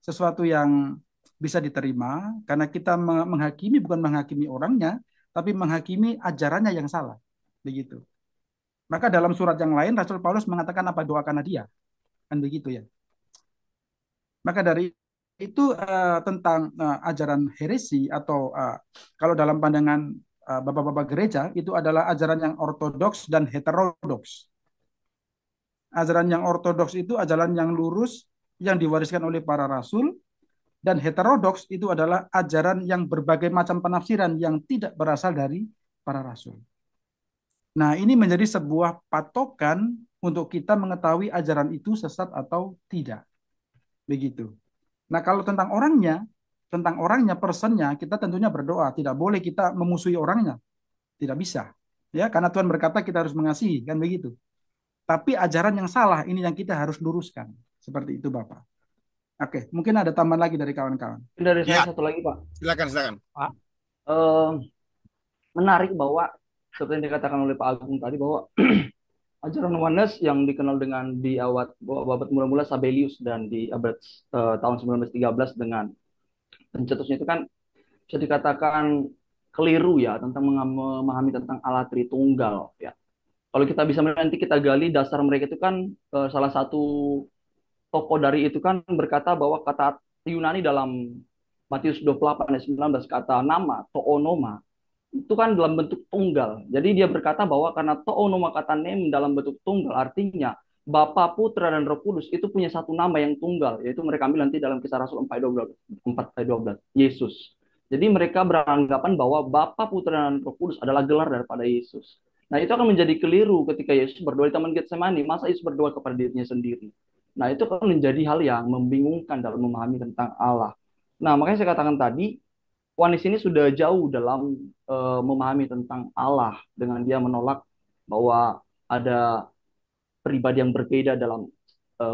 sesuatu yang bisa diterima karena kita menghakimi bukan menghakimi orangnya, tapi menghakimi ajarannya yang salah. Begitu. Maka dalam surat yang lain Rasul Paulus mengatakan apa doakanlah dia. Kan begitu ya. Maka dari itu tentang ajaran heresi atau kalau dalam pandangan bapak-bapak gereja itu adalah ajaran yang ortodoks dan heterodoks. Ajaran yang ortodoks itu ajaran yang lurus yang diwariskan oleh para rasul, dan heterodoks itu adalah ajaran yang berbagai macam penafsiran yang tidak berasal dari para rasul. Nah, ini menjadi sebuah patokan untuk kita mengetahui ajaran itu sesat atau tidak. Begitu. Nah, kalau tentang orangnya, personnya, kita tentunya berdoa. Tidak boleh kita memusuhi orangnya. Tidak bisa. Ya, karena Tuhan berkata kita harus mengasihi, kan begitu. Tapi ajaran yang salah ini yang kita harus luruskan. Seperti itu, Bapak. Oke, mungkin ada tambahan lagi dari kawan-kawan. Dari saya Ya, satu lagi, Pak. silakan. Pak. Eh, Menarik bahwa seperti yang dikatakan oleh Pak Agung tadi bahwa ajaran Oneness yang dikenal dengan di abad mula-mula Sabellius dan di abad tahun 1913 dengan pencetusnya itu kan bisa dikatakan keliru ya tentang memahami tentang Allah Tritunggal ya. Kalau kita bisa nanti kita gali dasar mereka itu kan salah satu tokoh dari itu kan berkata bahwa kata Yunani dalam Matius 28 ayat 19 kata nama toonoma itu kan dalam bentuk tunggal. Jadi dia berkata bahwa karena toonoma kata nem dalam bentuk tunggal artinya Bapa, Putra, dan Roh Kudus itu punya satu nama yang tunggal, yaitu mereka ambil nanti dalam Kisah Rasul 4 ayat 12, Yesus. Jadi mereka beranggapan bahwa Bapa, Putra, dan Roh Kudus adalah gelar daripada Yesus. Nah, itu akan menjadi keliru ketika Yesus berdoa di Taman Getsemani. Masa Yesus berdoa kepada dirinya sendiri? Nah, itu akan menjadi hal yang membingungkan dalam memahami tentang Allah. Nah, makanya saya katakan tadi, Wanis ini sudah jauh dalam memahami tentang Allah dengan dia menolak bahwa ada pribadi yang berbeda dalam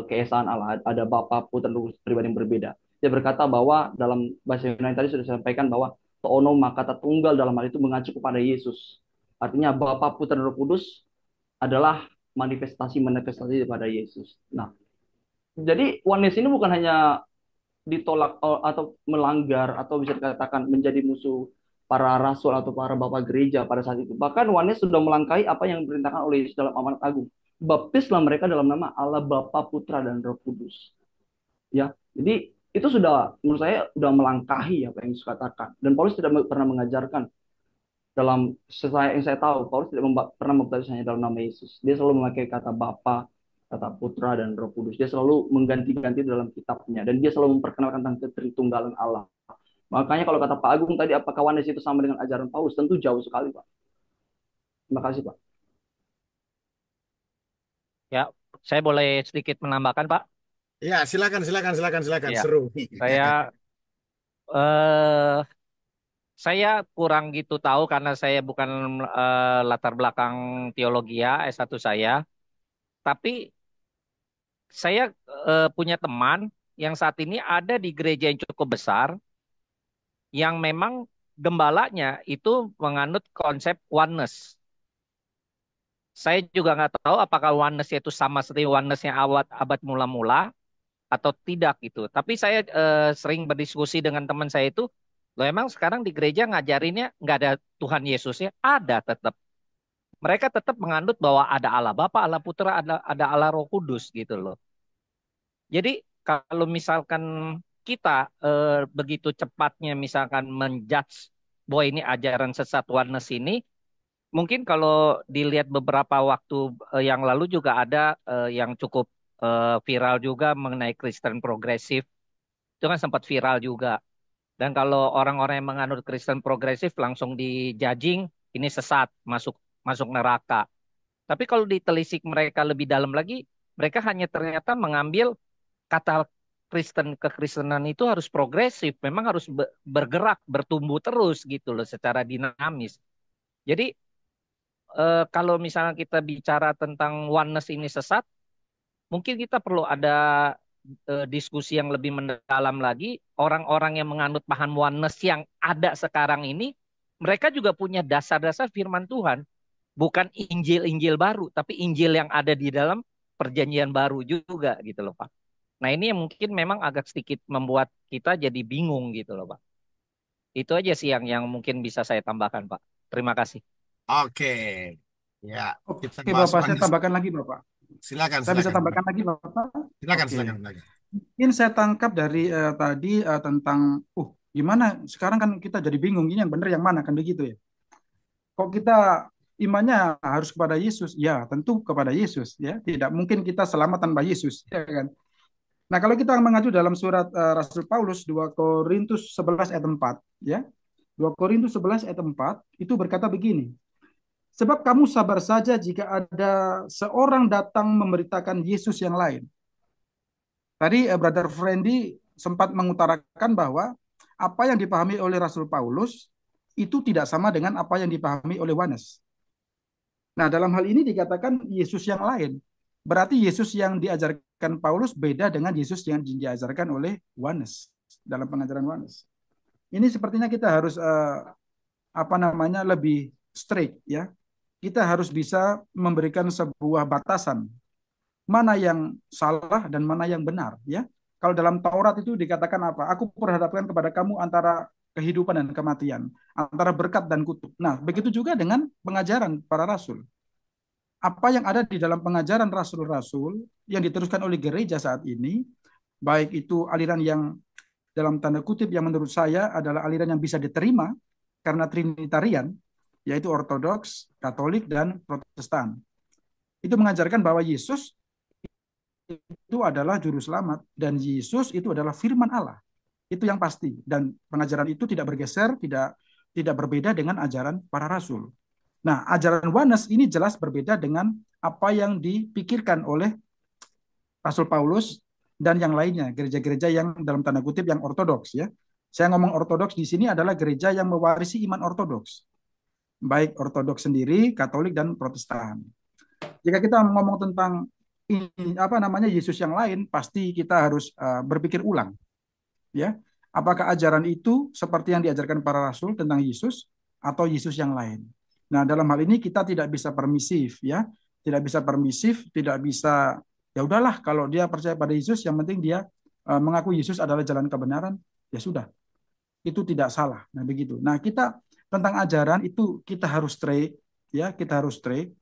keesaan Allah. Ada Bapa, Putra, dan pribadi yang berbeda. Dia berkata bahwa dalam bahasa Yunani tadi sudah disampaikan bahwa toonoma kata tunggal dalam hal itu mengacu kepada Yesus. Artinya Bapa, Putra, dan Roh Kudus adalah manifestasi daripada Yesus. Nah, jadi oneness ini bukan hanya ditolak atau melanggar atau bisa dikatakan menjadi musuh para rasul atau para bapak gereja pada saat itu. Bahkan oneness sudah melangkahi apa yang diperintahkan oleh Yesus dalam amanat agung. Baptislah mereka dalam nama Allah Bapa, Putra, dan Roh Kudus. Ya, jadi itu sudah menurut saya sudah melangkahi apa yang Yesus katakan. Dan Paulus tidak pernah mengajarkan dalam yang saya tahu, Paulus tidak pernah membaptis hanya dalam nama Yesus. Dia selalu memakai kata Bapa, kata Putra, dan Roh Kudus. Dia selalu mengganti-ganti dalam kitabnya. Dan dia selalu memperkenalkan tentang ketritunggalan Allah. Makanya kalau kata Pak Agung tadi, apakah oneness itu sama dengan ajaran Paulus? Tentu jauh sekali, Pak. Terima kasih, Pak. Ya, saya boleh sedikit menambahkan, Pak? Ya, silakan. Ya, Seru. saya eh saya kurang gitu tahu karena saya bukan latar belakang teologi ya, S1 saya. Tapi saya punya teman yang saat ini ada di gereja yang cukup besar, yang memang gembalanya itu menganut konsep oneness. Saya juga nggak tahu apakah oneness itu sama seperti oneness-nya abad mula-mula atau tidak gitu. Tapi saya sering berdiskusi dengan teman saya itu, loh emang sekarang di gereja ngajarinnya nggak ada Tuhan Yesus ya? Ada tetap. Mereka tetap menganut bahwa ada Allah Bapa, Allah Putra, ada Allah Roh Kudus gitu loh. Jadi kalau misalkan kita begitu cepatnya misalkan menjudge bahwa ini ajaran sesat oneness ini, mungkin kalau dilihat beberapa waktu yang lalu juga ada yang cukup viral juga mengenai Kristen progresif. Itu kan sempat viral juga. Dan kalau orang-orang yang menganut Kristen progresif langsung dijudging, ini sesat, masuk masuk neraka. Tapi kalau ditelisik mereka lebih dalam lagi, mereka hanya ternyata mengambil kata kekristenan itu harus progresif, memang harus bergerak, bertumbuh terus gitu loh secara dinamis. Jadi kalau misalnya kita bicara tentang oneness ini sesat, mungkin kita perlu ada diskusi yang lebih mendalam lagi, orang-orang yang menganut paham oneness yang ada sekarang ini, mereka juga punya dasar-dasar firman Tuhan. Bukan Injil-Injil baru, tapi Injil yang ada di dalam perjanjian baru juga gitu loh Pak. Nah ini yang mungkin memang agak sedikit membuat kita jadi bingung gitu loh Pak. Itu aja sih yang mungkin bisa saya tambahkan Pak. Terima kasih. Oke. Ya, kita Oke, bahas Bapak, saya oneness. tambahkan lagi, Bapak. Silakan, Saya bisa silakan. tambahkan lagi, Bapak? Silakan, Oke. silakan lagi. Mungkin saya tangkap dari tadi tentang, gimana sekarang kan kita jadi bingung, ini yang benar yang mana, kan begitu ya. Kok kita imannya harus kepada Yesus? Ya, tentu kepada Yesus, ya. Tidak mungkin kita selamat tanpa Yesus, ya kan. Nah, kalau kita mengacu dalam surat Rasul Paulus 2 Korintus 11 ayat 4, ya. 2 Korintus 11 ayat 4 itu berkata begini. Sebab kamu sabar saja jika ada seorang datang memberitakan Yesus yang lain. Tadi Brother Friendly sempat mengutarakan bahwa apa yang dipahami oleh Rasul Paulus itu tidak sama dengan apa yang dipahami oleh Yohanes. Nah, dalam hal ini dikatakan Yesus yang lain. Berarti Yesus yang diajarkan Paulus beda dengan Yesus yang diajarkan oleh Yohanes dalam pengajaran Yohanes. Ini sepertinya kita harus lebih strict ya. Kita harus bisa memberikan sebuah batasan mana yang salah dan mana yang benar ya. Kalau dalam Taurat itu dikatakan apa? Aku perhadapkan kepada kamu antara kehidupan dan kematian, antara berkat dan kutuk. Nah, begitu juga dengan pengajaran para rasul. Apa yang ada di dalam pengajaran rasul-rasul yang diteruskan oleh gereja saat ini, baik itu aliran yang dalam tanda kutip yang menurut saya adalah aliran yang bisa diterima karena Trinitarian, yaitu Ortodoks, Katolik, dan Protestan. Itu mengajarkan bahwa Yesus itu adalah juru selamat dan Yesus itu adalah firman Allah. Itu yang pasti dan pengajaran itu tidak bergeser, tidak berbeda dengan ajaran para rasul. Nah, ajaran Yohanes ini jelas berbeda dengan apa yang dipikirkan oleh Rasul Paulus dan yang lainnya, gereja-gereja yang dalam tanda kutip yang ortodoks ya. Saya ngomong ortodoks di sini adalah gereja yang mewarisi iman ortodoks. Baik ortodoks sendiri, Katolik dan Protestan. Jika kita ngomong tentang Yesus yang lain, pasti kita harus berpikir ulang. Ya, apakah ajaran itu seperti yang diajarkan para rasul tentang Yesus atau Yesus yang lain? Nah, dalam hal ini kita tidak bisa permisif ya, tidak bisa ya udahlah kalau dia percaya pada Yesus yang penting dia mengaku Yesus adalah jalan kebenaran, ya sudah. Itu tidak salah. Nah, begitu. Nah, kita tentang ajaran itu kita harus straight ya, kita harus straight.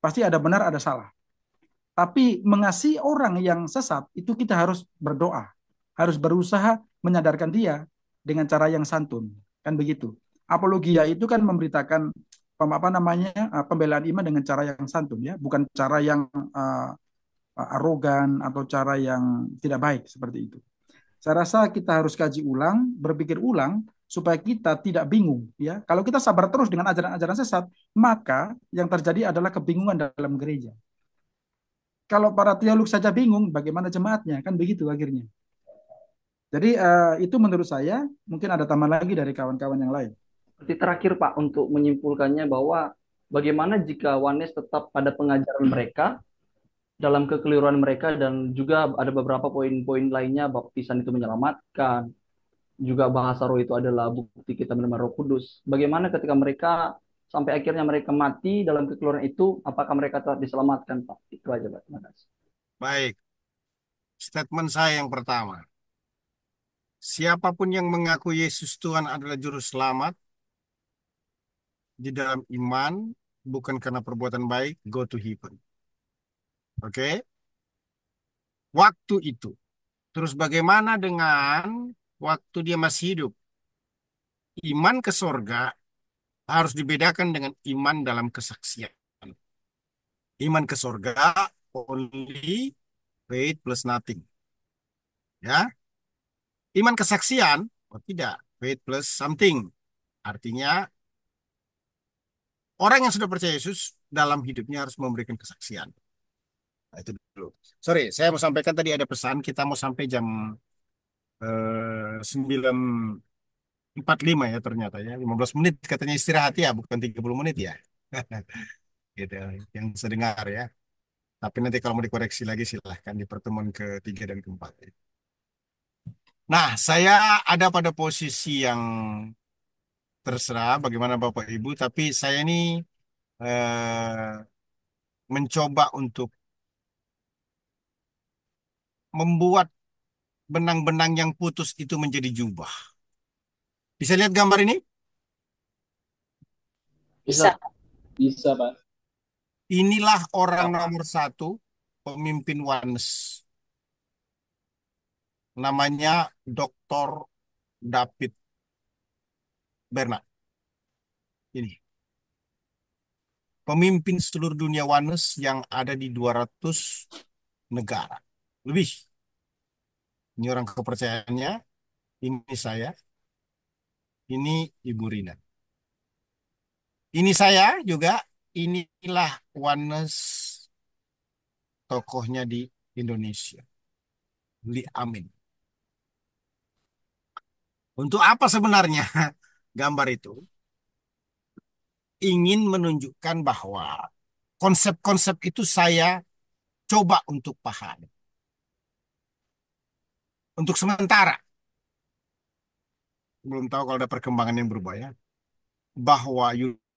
Pasti ada benar, ada salah. Tapi mengasihi orang yang sesat itu kita harus berdoa, harus berusaha menyadarkan dia dengan cara yang santun, kan begitu. Apologia itu kan memberitakan pembelaan iman dengan cara yang santun ya, bukan cara yang arogan atau cara yang tidak baik seperti itu. Saya rasa kita harus kaji ulang, berpikir ulang supaya kita tidak bingung ya. Kalau kita sabar terus dengan ajaran-ajaran sesat, maka yang terjadi adalah kebingungan dalam gereja. Kalau para teolog saja bingung, bagaimana jemaatnya? Kan begitu akhirnya. Jadi itu menurut saya, mungkin ada tambahan lagi dari kawan-kawan yang lain. Seperti terakhir Pak, untuk menyimpulkannya bahwa bagaimana jika Wanes tetap pada pengajaran mereka, dalam kekeliruan mereka, dan juga ada beberapa poin-poin lainnya, baptisan itu menyelamatkan, juga bahasa roh itu adalah bukti kita menerima Roh Kudus. Bagaimana ketika mereka sampai akhirnya mereka mati dalam kekeliruan itu, apakah mereka tetap diselamatkan Pak? Itu aja Pak, terima kasih. Baik, statement saya yang pertama. Siapapun yang mengaku Yesus Tuhan adalah juru selamat di dalam iman, bukan karena perbuatan baik, go to heaven. Oke? Waktu itu. Terus bagaimana dengan waktu dia masih hidup? Iman ke sorga harus dibedakan dengan iman dalam kesaksian. Iman ke sorga only faith plus nothing. Ya. Iman kesaksian, oh tidak, faith plus something. Artinya orang yang sudah percaya Yesus dalam hidupnya harus memberikan kesaksian. Nah, itu dulu. Sorry, saya mau sampaikan tadi ada pesan kita mau sampai jam 9.45 ya ternyata ya. 15 menit katanya istirahat ya, bukan 30 menit ya. Gitu yang saya dengar ya. Tapi nanti kalau mau dikoreksi lagi silahkan di pertemuan ketiga dan keempat. Nah, saya ada pada posisi yang terserah bagaimana Bapak Ibu, tapi saya ini mencoba untuk membuat benang-benang yang putus itu menjadi jubah. Bisa lihat gambar ini? Bisa, Bisa. Bisa, Pak. Inilah orang nomor satu pemimpin Wanes. Namanya Dr. David Bernard. Ini pemimpin seluruh dunia Wanes yang ada di 200 negara. Lebih. Ini orang kepercayaannya. Ini saya. Ini Ibu Rina. Ini saya juga. Inilah Wanes tokohnya di Indonesia. Li Amin. Untuk apa sebenarnya gambar itu? Ingin menunjukkan bahwa konsep-konsep itu saya coba untuk paham. Untuk sementara, belum tahu kalau ada perkembangan yang berubah ya, bahwa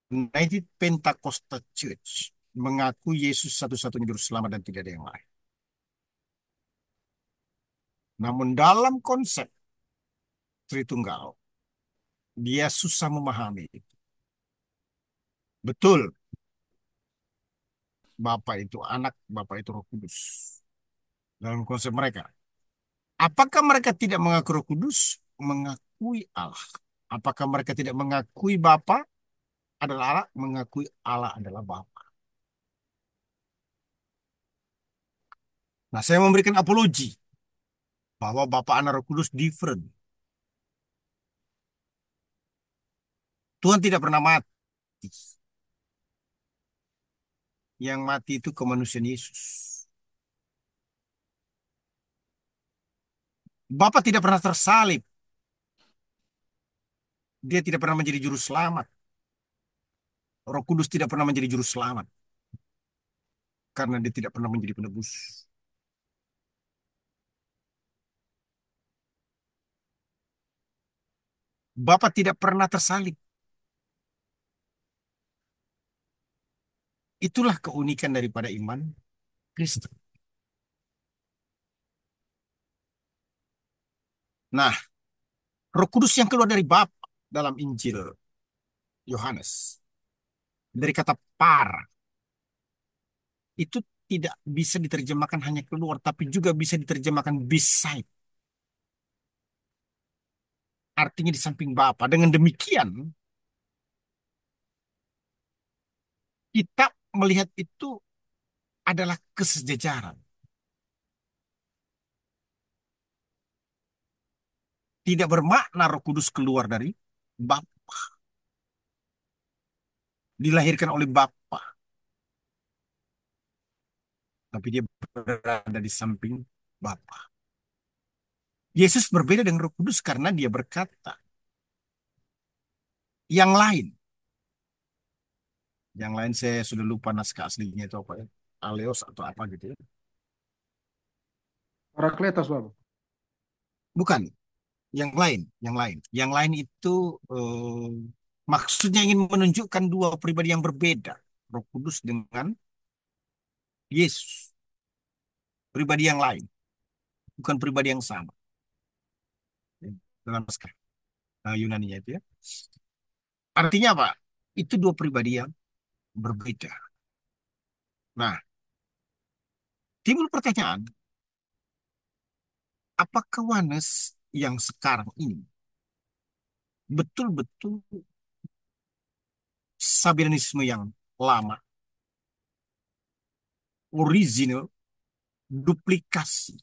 United Pentecostal Church mengaku Yesus satu-satunya juru selamat dan tidak ada yang lain. Namun dalam konsep Tritunggal, dia susah memahami itu. Betul, Bapak itu anak, Bapak itu Roh Kudus. Dalam konsep mereka. Apakah mereka tidak mengaku Roh Kudus? Mengakui Allah. Apakah mereka tidak mengakui Bapa adalah Allah? Mengakui Allah adalah Bapa. Nah, saya memberikan apologi bahwa Bapa Anak Roh Kudus different. Tuhan tidak pernah mati. Yang mati itu kemanusiaan Yesus. Bapa tidak pernah tersalib. Dia tidak pernah menjadi juru selamat. Roh Kudus tidak pernah menjadi juru selamat. Karena dia tidak pernah menjadi penebus. Bapa tidak pernah tersalib. Itulah keunikan daripada iman Kristen. Nah, Roh Kudus yang keluar dari Bapa dalam Injil Yohanes dari kata para itu tidak bisa diterjemahkan hanya keluar, tapi juga bisa diterjemahkan beside. Artinya di samping Bapa. Dengan demikian, kita melihat itu adalah kesejajaran. Tidak bermakna Roh Kudus keluar dari Bapa. Dilahirkan oleh Bapa. Tapi dia berada di samping Bapa. Yesus berbeda dengan Roh Kudus karena dia berkata, yang lain. Yang lain saya sudah lupa naskah aslinya itu apa ya. Aleos atau apa gitu ya. Parakletos, Bapak. Bukan. Yang lain itu maksudnya ingin menunjukkan dua pribadi yang berbeda. Roh Kudus dengan Yesus. Pribadi yang lain. Bukan pribadi yang sama. Dalam naskah Yunani itu ya. Artinya apa? Itu dua pribadi yang berbeda. Nah, timbul pertanyaan, apakah Wanes yang sekarang ini betul-betul Sabianisme yang lama, original, duplikasi?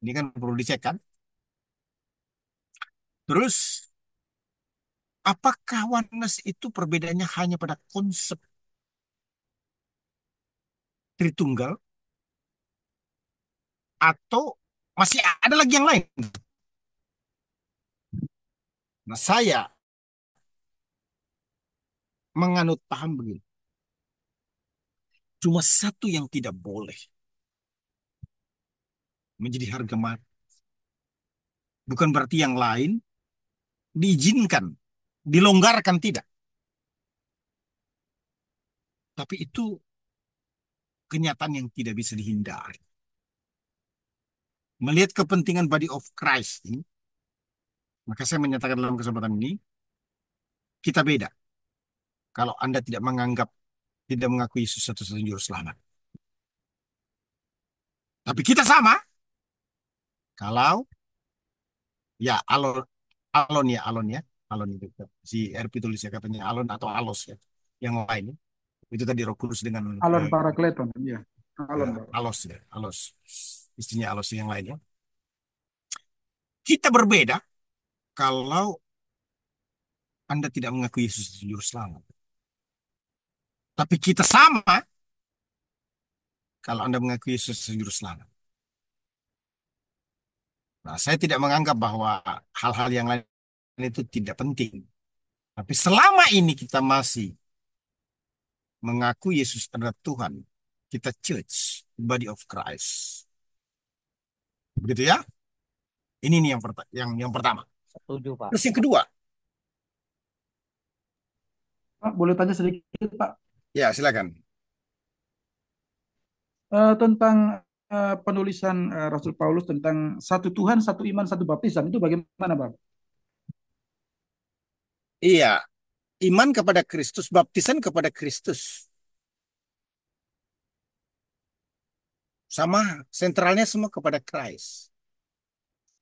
Ini kan perlu dicek kan? Terus, apakah Wanes itu perbedaannya hanya pada konsep Tritunggal atau masih ada lagi yang lain? Nah, saya menganut paham begini. Cuma satu yang tidak boleh menjadi harga mati. Bukan berarti yang lain diizinkan, dilonggarkan, tidak. Tapi itu kenyataan yang tidak bisa dihindari. Melihat kepentingan body of Christ ini, maka saya menyatakan dalam kesempatan ini, kita beda. Kalau Anda tidak mengakui Yesus satu-satunya juru selamat. Tapi kita sama. Kalau ya alon itu si RP tulisnya katanya alon atau alos ya, yang lain itu tadi Roh Kudus dengan Alon Parakleton, ya. Alon. alos ya, alos istrinya alos yang lain ya. Kita berbeda kalau Anda tidak mengakui Yesus sebagai juru selamat. Tapi kita sama kalau Anda mengakui Yesus sebagai juru selamat. Nah, saya tidak menganggap bahwa hal-hal yang lain itu tidak penting. Tapi selama ini kita masih mengaku Yesus adalah Tuhan, kita church, body of Christ. Begitu ya? Ini nih yang pertama. Setuju, Pak. Terus yang kedua. Pak, boleh tanya sedikit, Pak? Ya, silakan. Tentang penulisan Rasul Paulus tentang satu Tuhan, satu iman, satu baptisan, itu bagaimana, Pak? Iya, iman kepada Kristus, baptisan kepada Kristus. Sama sentralnya semua kepada Christ.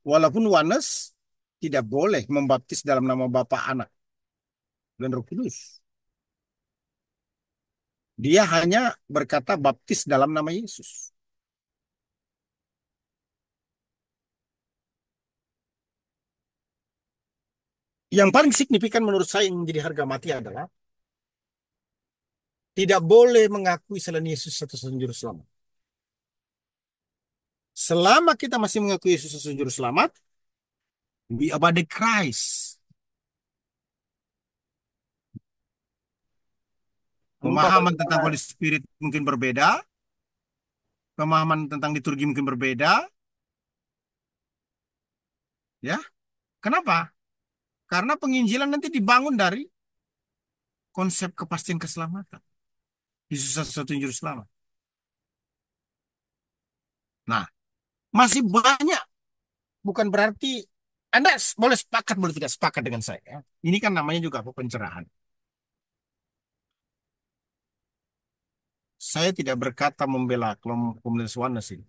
Walaupun oneness tidak boleh membaptis dalam nama Bapa, Anak, dan Roh Kudus. Dia hanya berkata baptis dalam nama Yesus. Yang paling signifikan menurut saya yang menjadi harga mati adalah tidak boleh mengakui selain Yesus satu-satunya juru selamat. Selama kita masih mengakui Yesus satu-satunya juru selamat, we abide Christ. Pemahaman tentang Holy Spirit mungkin berbeda. Pemahaman tentang liturgi mungkin berbeda. Ya, kenapa? Karena penginjilan nanti dibangun dari konsep kepastian keselamatan. Yesus satu-satunya juru selamat. Nah, masih banyak. Bukan berarti Anda boleh sepakat, boleh tidak sepakat dengan saya. Ini kan namanya juga pencerahan. Saya tidak berkata membela kelompok komunitas Oneness ini.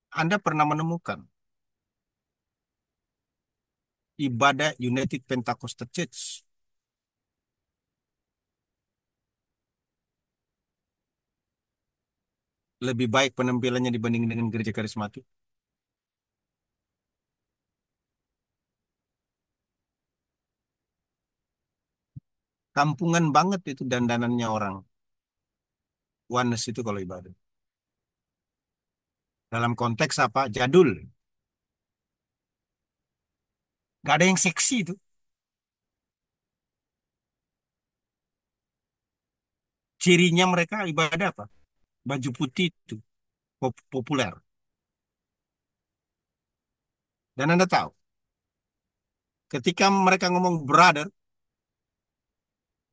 Anda pernah menemukan ibadah United Pentecostal Church lebih baik penampilannya dibanding dengan gereja karismatik? Kampungan banget itu dandanannya orang Oneness itu kalau ibadah. Dalam konteks apa? Jadul. Gak ada yang seksi itu. Cirinya mereka ibadah apa? Baju putih itu populer. Dan Anda tahu, ketika mereka ngomong brother,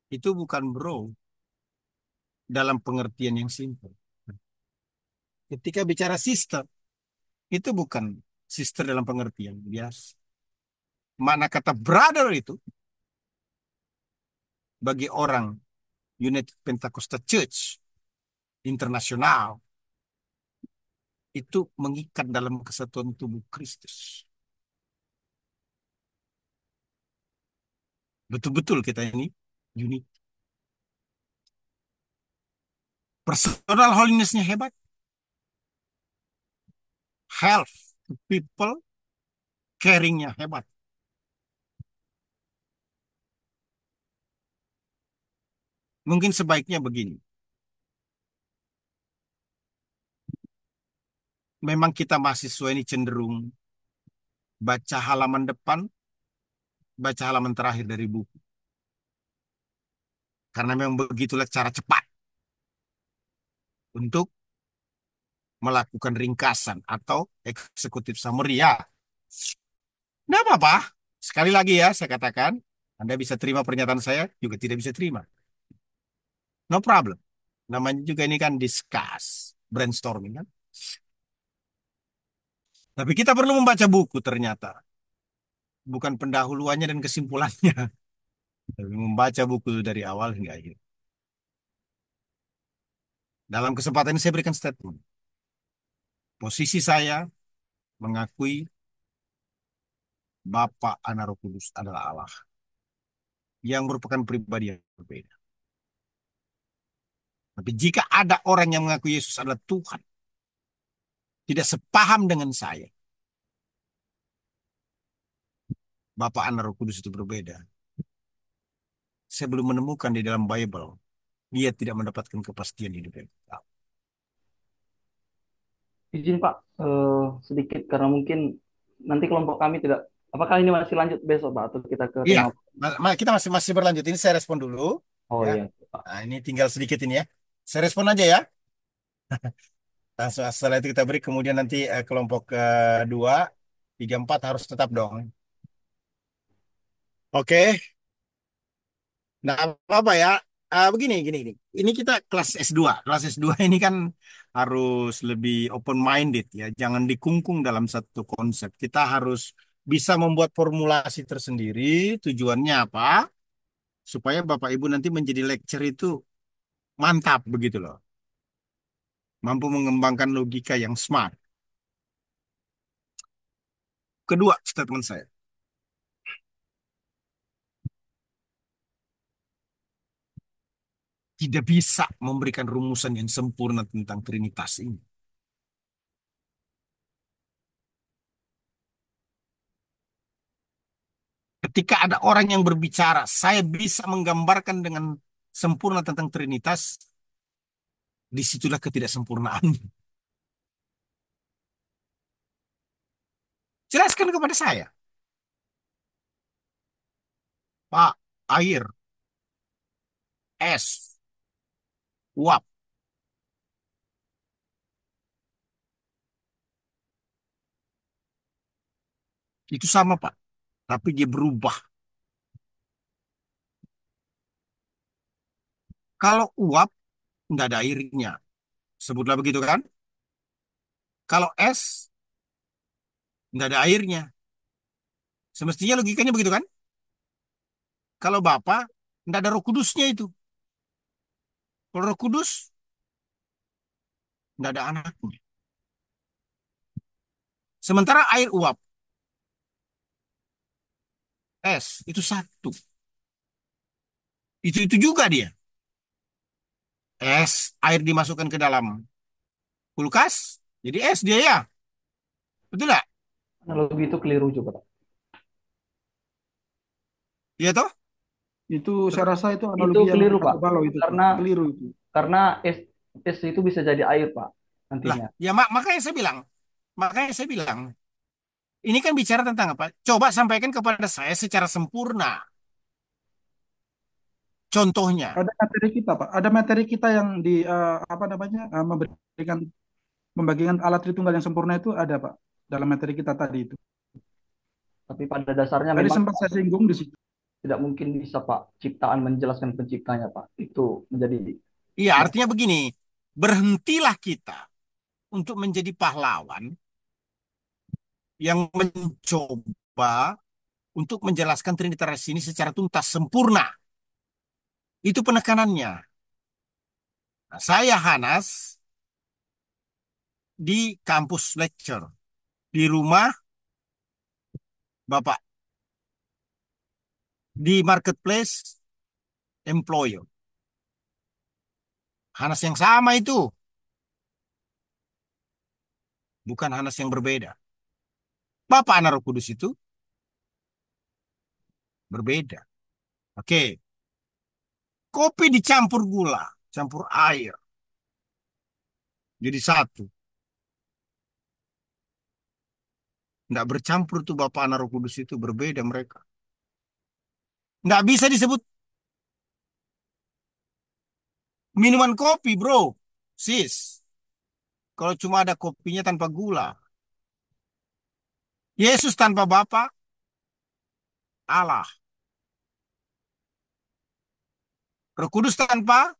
itu bukan bro dalam pengertian yang simpel. Ketika bicara sister, itu bukan sister dalam pengertian biasa. Mana kata brother itu bagi orang United Pentecostal Church internasional itu mengikat dalam kesatuan tubuh Kristus. Betul-betul kita ini unik. Personal holiness-nya hebat. Health people caring-nya hebat. Mungkin sebaiknya begini. Memang kita mahasiswa ini cenderung baca halaman depan, baca halaman terakhir dari buku. Karena memang begitulah cara cepat untuk melakukan ringkasan atau eksekutif summary ya. Nggak apa-apa. Sekali lagi ya, saya katakan, Anda bisa terima pernyataan saya, juga tidak bisa terima. No problem. Namanya juga ini kan discuss, brainstorming kan. Tapi kita perlu membaca buku ternyata. Bukan pendahuluannya dan kesimpulannya. Tapi membaca buku dari awal hingga akhir. Dalam kesempatan ini saya berikan statement. Posisi saya mengakui Bapa, Anak, Roh Kudus adalah Allah. Yang merupakan pribadi yang berbeda. Tapi jika ada orang yang mengaku Yesus adalah Tuhan, tidak sepaham dengan saya, Bapa, Anak, Roh Kudus itu berbeda. Saya belum menemukan di dalam Bible, dia tidak mendapatkan kepastian hidup yang kekal. Izin Pak, sedikit karena mungkin nanti kelompok kami tidak. Apakah ini masih lanjut besok Pak atau kita ke Iya, tema? kita masih berlanjut. Ini saya respon dulu. Oh Ya. iya Pak. Nah, ini tinggal sedikit ini ya. Saya respon aja ya. Langsung setelah itu kita beri, kemudian nanti kelompok kedua, tiga, empat harus tetap dong. Oke. Nah, apa ya? Begini, gini, gini. Ini kita kelas S2. Kelas S2 ini kan harus lebih open minded ya. Jangan dikungkung dalam satu konsep. Kita harus bisa membuat formulasi tersendiri. Tujuannya apa? Supaya Bapak Ibu nanti menjadi lecture itu mantap begitu loh. Mampu mengembangkan logika yang smart. Kedua statement saya. Tidak bisa memberikan rumusan yang sempurna tentang Trinitas ini. Ketika ada orang yang berbicara, saya bisa menggambarkan dengan sempurna tentang Trinitas, disitulah ketidaksempurnaan. Jelaskan kepada saya. Pak, air, es, uap. Itu sama, Pak. Tapi dia berubah. Kalau uap, nggak ada airnya. Sebutlah begitu kan? Kalau es, nggak ada airnya. Semestinya logikanya begitu kan? Kalau Bapak, nggak ada Roh Kudusnya itu. Kalau Roh Kudus, nggak ada anaknya. Sementara air uap, es, itu satu. Itu juga dia. Es, air dimasukkan ke dalam kulkas, jadi es dia ya. Betul nggak? Analogi itu keliru juga Pak. Iya toh? Itu saya rasa itu Itu analogi yang keliru Pak. batu balau itu. Karena Keliru itu. karena es itu bisa jadi air Pak Lah, nantinya. ya makanya saya bilang, ini kan bicara tentang apa? Coba sampaikan kepada saya secara sempurna. Contohnya, Ada materi kita, Pak. Ada materi kita yang di apa namanya memberikan membagikan alat Tritunggal yang sempurna itu ada, Pak. Dalam materi kita tadi itu. Tapi pada dasarnya Tadi memang sempat saya singgung di situ. tidak mungkin bisa Pak ciptaan menjelaskan penciptanya Pak. Itu menjadi iya ya, artinya begini, berhentilah kita untuk menjadi pahlawan yang mencoba untuk menjelaskan Trinitas ini secara tuntas sempurna. Itu penekanannya. Nah, saya Hanas di kampus lecture, di rumah Bapak, di marketplace employer. Hanas yang sama itu, bukan Hanas yang berbeda. Bapak Anak Roh Kudus itu berbeda. Oke, kopi dicampur gula, campur air, jadi satu. Nggak bercampur tuh Bapak Anak Roh Kudus itu berbeda mereka. Nggak bisa disebut Minuman kopi, bro. Sis. Kalau cuma ada kopinya tanpa gula. Yesus tanpa Bapa, Allah. Roh Kudus tanpa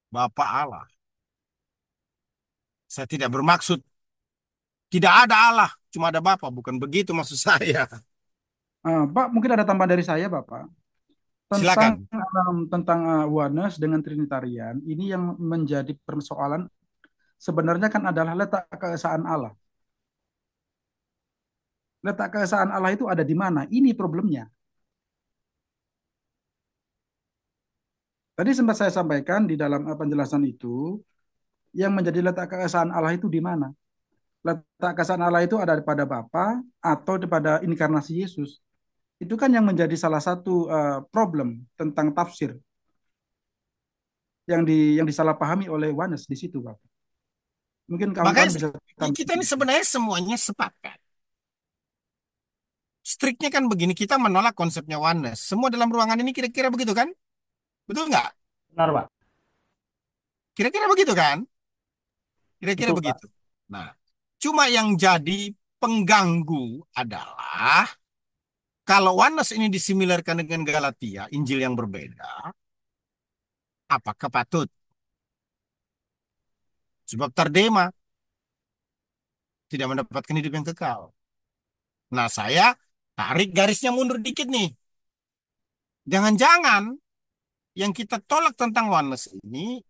Bapa Allah. Saya tidak bermaksud tidak ada Allah, cuma ada Bapa. Bukan begitu maksud saya. Pak, mungkin ada tambahan dari saya, Bapak. Silakan. Tentang oneness dengan Trinitarian, ini yang menjadi persoalan sebenarnya kan adalah letak keesaan Allah. Letak keesaan Allah itu ada di mana? Ini problemnya. Tadi sempat saya sampaikan di dalam penjelasan itu, yang menjadi letak keesaan Allah itu di mana? Letak keesaan Allah itu ada pada Bapa atau pada inkarnasi Yesus. Itu kan yang menjadi salah satu problem tentang tafsir yang disalahpahami oleh Wanes di situ, Bapak. Mungkin kawan-kawan Makanya bisa kita ini sebenarnya semuanya sepakat. Striknya kan begini, kita menolak konsepnya oneness. Semua dalam ruangan ini kira-kira begitu kan? Betul nggak? Benar, Pak. Kira-kira begitu kan? Kira-kira Betul, Pak. begitu. Nah, cuma yang jadi pengganggu adalah kalau oneness ini disimilarkan dengan Galatia, Injil yang berbeda, apakah patut? Sebab terdema tidak mendapatkan hidup yang kekal. Nah, saya tarik garisnya mundur dikit nih. Jangan-jangan yang kita tolak tentang oneness ini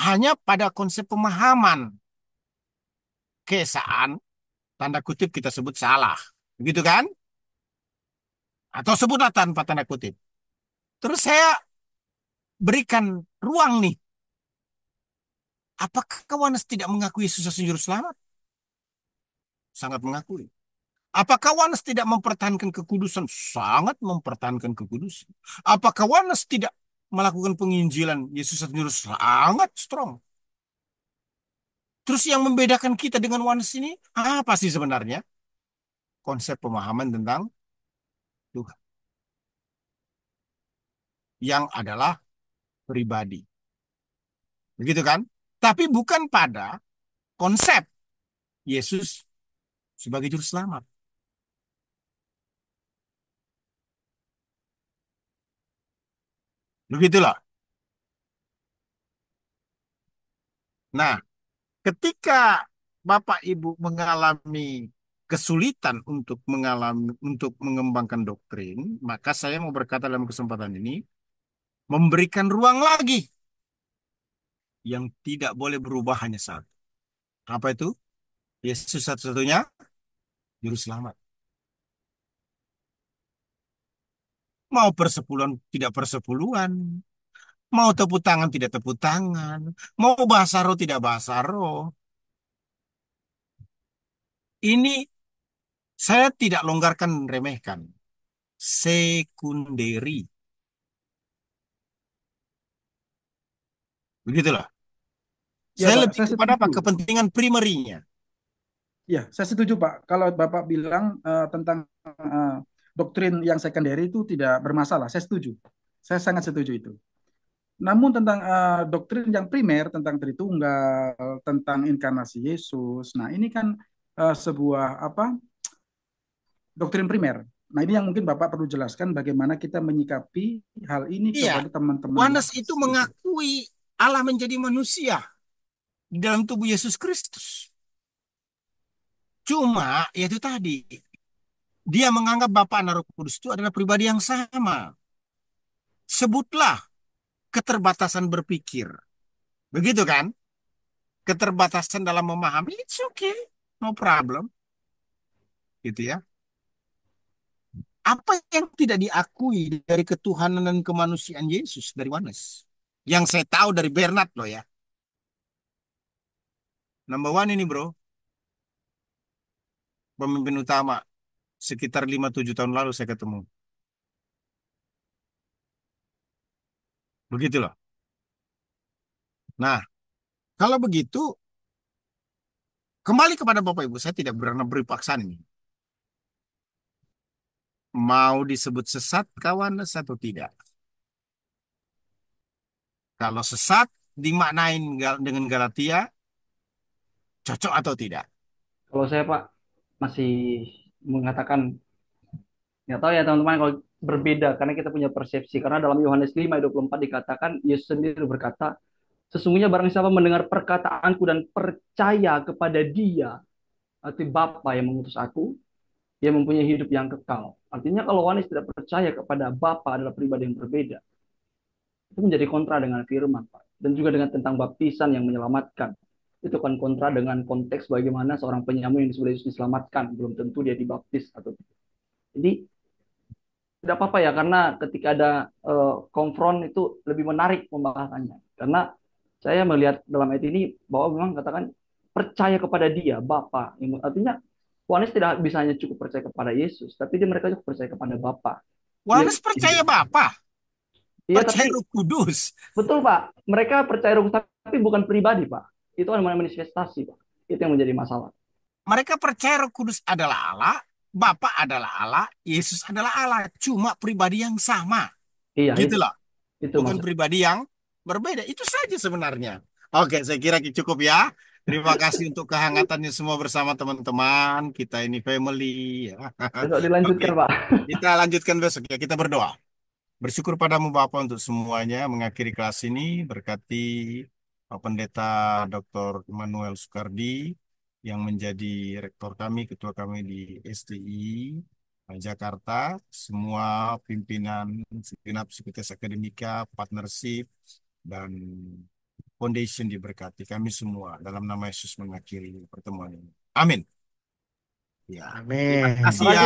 hanya pada konsep pemahaman. Keesaan, tanda kutip kita sebut salah. Begitu kan? Atau sebutlah tanpa tanda kutip. Terus saya berikan ruang nih. Apakah oneness tidak mengakui Yesus sebagai juru selamat? Sangat mengakui. Apakah oneness tidak mempertahankan kekudusan? Sangat mempertahankan kekudusan. Apakah oneness tidak melakukan penginjilan Yesus sebagai juru selamat? Sangat strong. Terus yang membedakan kita dengan oneness ini apa sih sebenarnya? Konsep pemahaman tentang Tuhan. Yang adalah pribadi. Begitu kan? Tapi bukan pada konsep Yesus sebagai juru selamat. Begitulah. Nah, ketika Bapak Ibu mengalami kesulitan untuk mengembangkan doktrin, maka saya mau berkata dalam kesempatan ini, memberikan ruang lagi yang tidak boleh berubah hanya satu. Apa itu? Yesus satu-satunya juru selamat. Mau persepuluhan tidak persepuluhan, mau tepuk tangan tidak tepuk tangan, mau bahasa roh tidak bahasa roh. Ini saya tidak longgarkan remehkan. Sekunderi. Begitulah. Ya, Saya Pak, lebih saya kepada apa? setuju. Kepentingan primerinya. Ya, saya setuju, Pak. Kalau Bapak bilang tentang doktrin yang secondary itu tidak bermasalah, saya setuju. Saya sangat setuju itu. Namun tentang doktrin yang primer tentang Tritunggal, tentang inkarnasi Yesus, nah ini kan sebuah apa doktrin primer. Nah ini yang mungkin Bapak perlu jelaskan bagaimana kita menyikapi hal ini Iya, kepada teman-teman Yohanes Wanes, itu gitu. mengakui Allah menjadi manusia di dalam tubuh Yesus Kristus. Cuma, yaitu tadi, dia menganggap Bapa dan Roh Kudus itu adalah pribadi yang sama. Sebutlah keterbatasan berpikir. Begitu kan? Keterbatasan dalam memahami, it's okay, no problem. Gitu ya. Apa yang tidak diakui dari ketuhanan dan kemanusiaan Yesus dari Yohanes? Yang saya tahu dari Bernard loh ya. Number one ini bro, pemimpin utama. Sekitar 5-7 tahun lalu saya ketemu. Begitu loh. Nah, kalau begitu, kembali kepada Bapak Ibu, saya tidak berani beri paksaan ini. Mau disebut sesat kawan atau tidak. Kalau sesat dimaknain dengan Galatia, cocok atau tidak? Kalau saya Pak masih mengatakan, nggak tahu ya teman-teman kalau berbeda karena kita punya persepsi. Karena dalam Yohanes 5 ayat 24 dikatakan, Yesus sendiri berkata, sesungguhnya barang siapa mendengar perkataanku dan percaya kepada Dia, arti Bapa yang mengutus aku, dia mempunyai hidup yang kekal. Artinya kalau Yohanes tidak percaya kepada Bapa adalah pribadi yang berbeda, itu menjadi kontra dengan firman, Pak. Dan juga dengan tentang baptisan yang menyelamatkan. Itu kan kontra dengan konteks bagaimana seorang penyamun yang disebut Yesus diselamatkan. Belum tentu dia dibaptis atau tidak. Jadi tidak apa-apa ya, karena ketika ada konfront itu lebih menarik pembahasannya. Karena saya melihat dalam ayat ini bahwa memang katakan percaya kepada Dia, Bapa. Artinya Yohanes tidak bisa hanya cukup percaya kepada Yesus, tapi mereka juga percaya kepada Bapa. Yohanes percaya Bapa, Iya, tapi percaya Roh Kudus. betul Pak, mereka percaya Roh Kudus tapi bukan pribadi Pak. Itu kan manifestasi Pak. Itu yang menjadi masalah. Mereka percaya Roh Kudus adalah Allah, Bapa adalah Allah, Yesus adalah Allah. Cuma pribadi yang sama. Iya, Gitu loh. itu Bukan maksud. pribadi yang berbeda. Itu saja sebenarnya. Oke, saya kira cukup ya. Terima kasih untuk kehangatannya semua bersama teman-teman. Kita ini family ya. Besok dilanjutkan Oke, Pak. kita lanjutkan besok ya. Kita berdoa. Bersyukur padamu Bapa untuk semuanya mengakhiri kelas ini. Berkati Pak Pendeta Dr. Immanuel Soekardi yang menjadi rektor kami, ketua kami di STI Jakarta, semua pimpinan segenap Sivitas Akademika, partnership, dan foundation diberkati kami semua. Dalam nama Yesus mengakhiri pertemuan ini. Amin. Ya, terima Amin. kasih ya.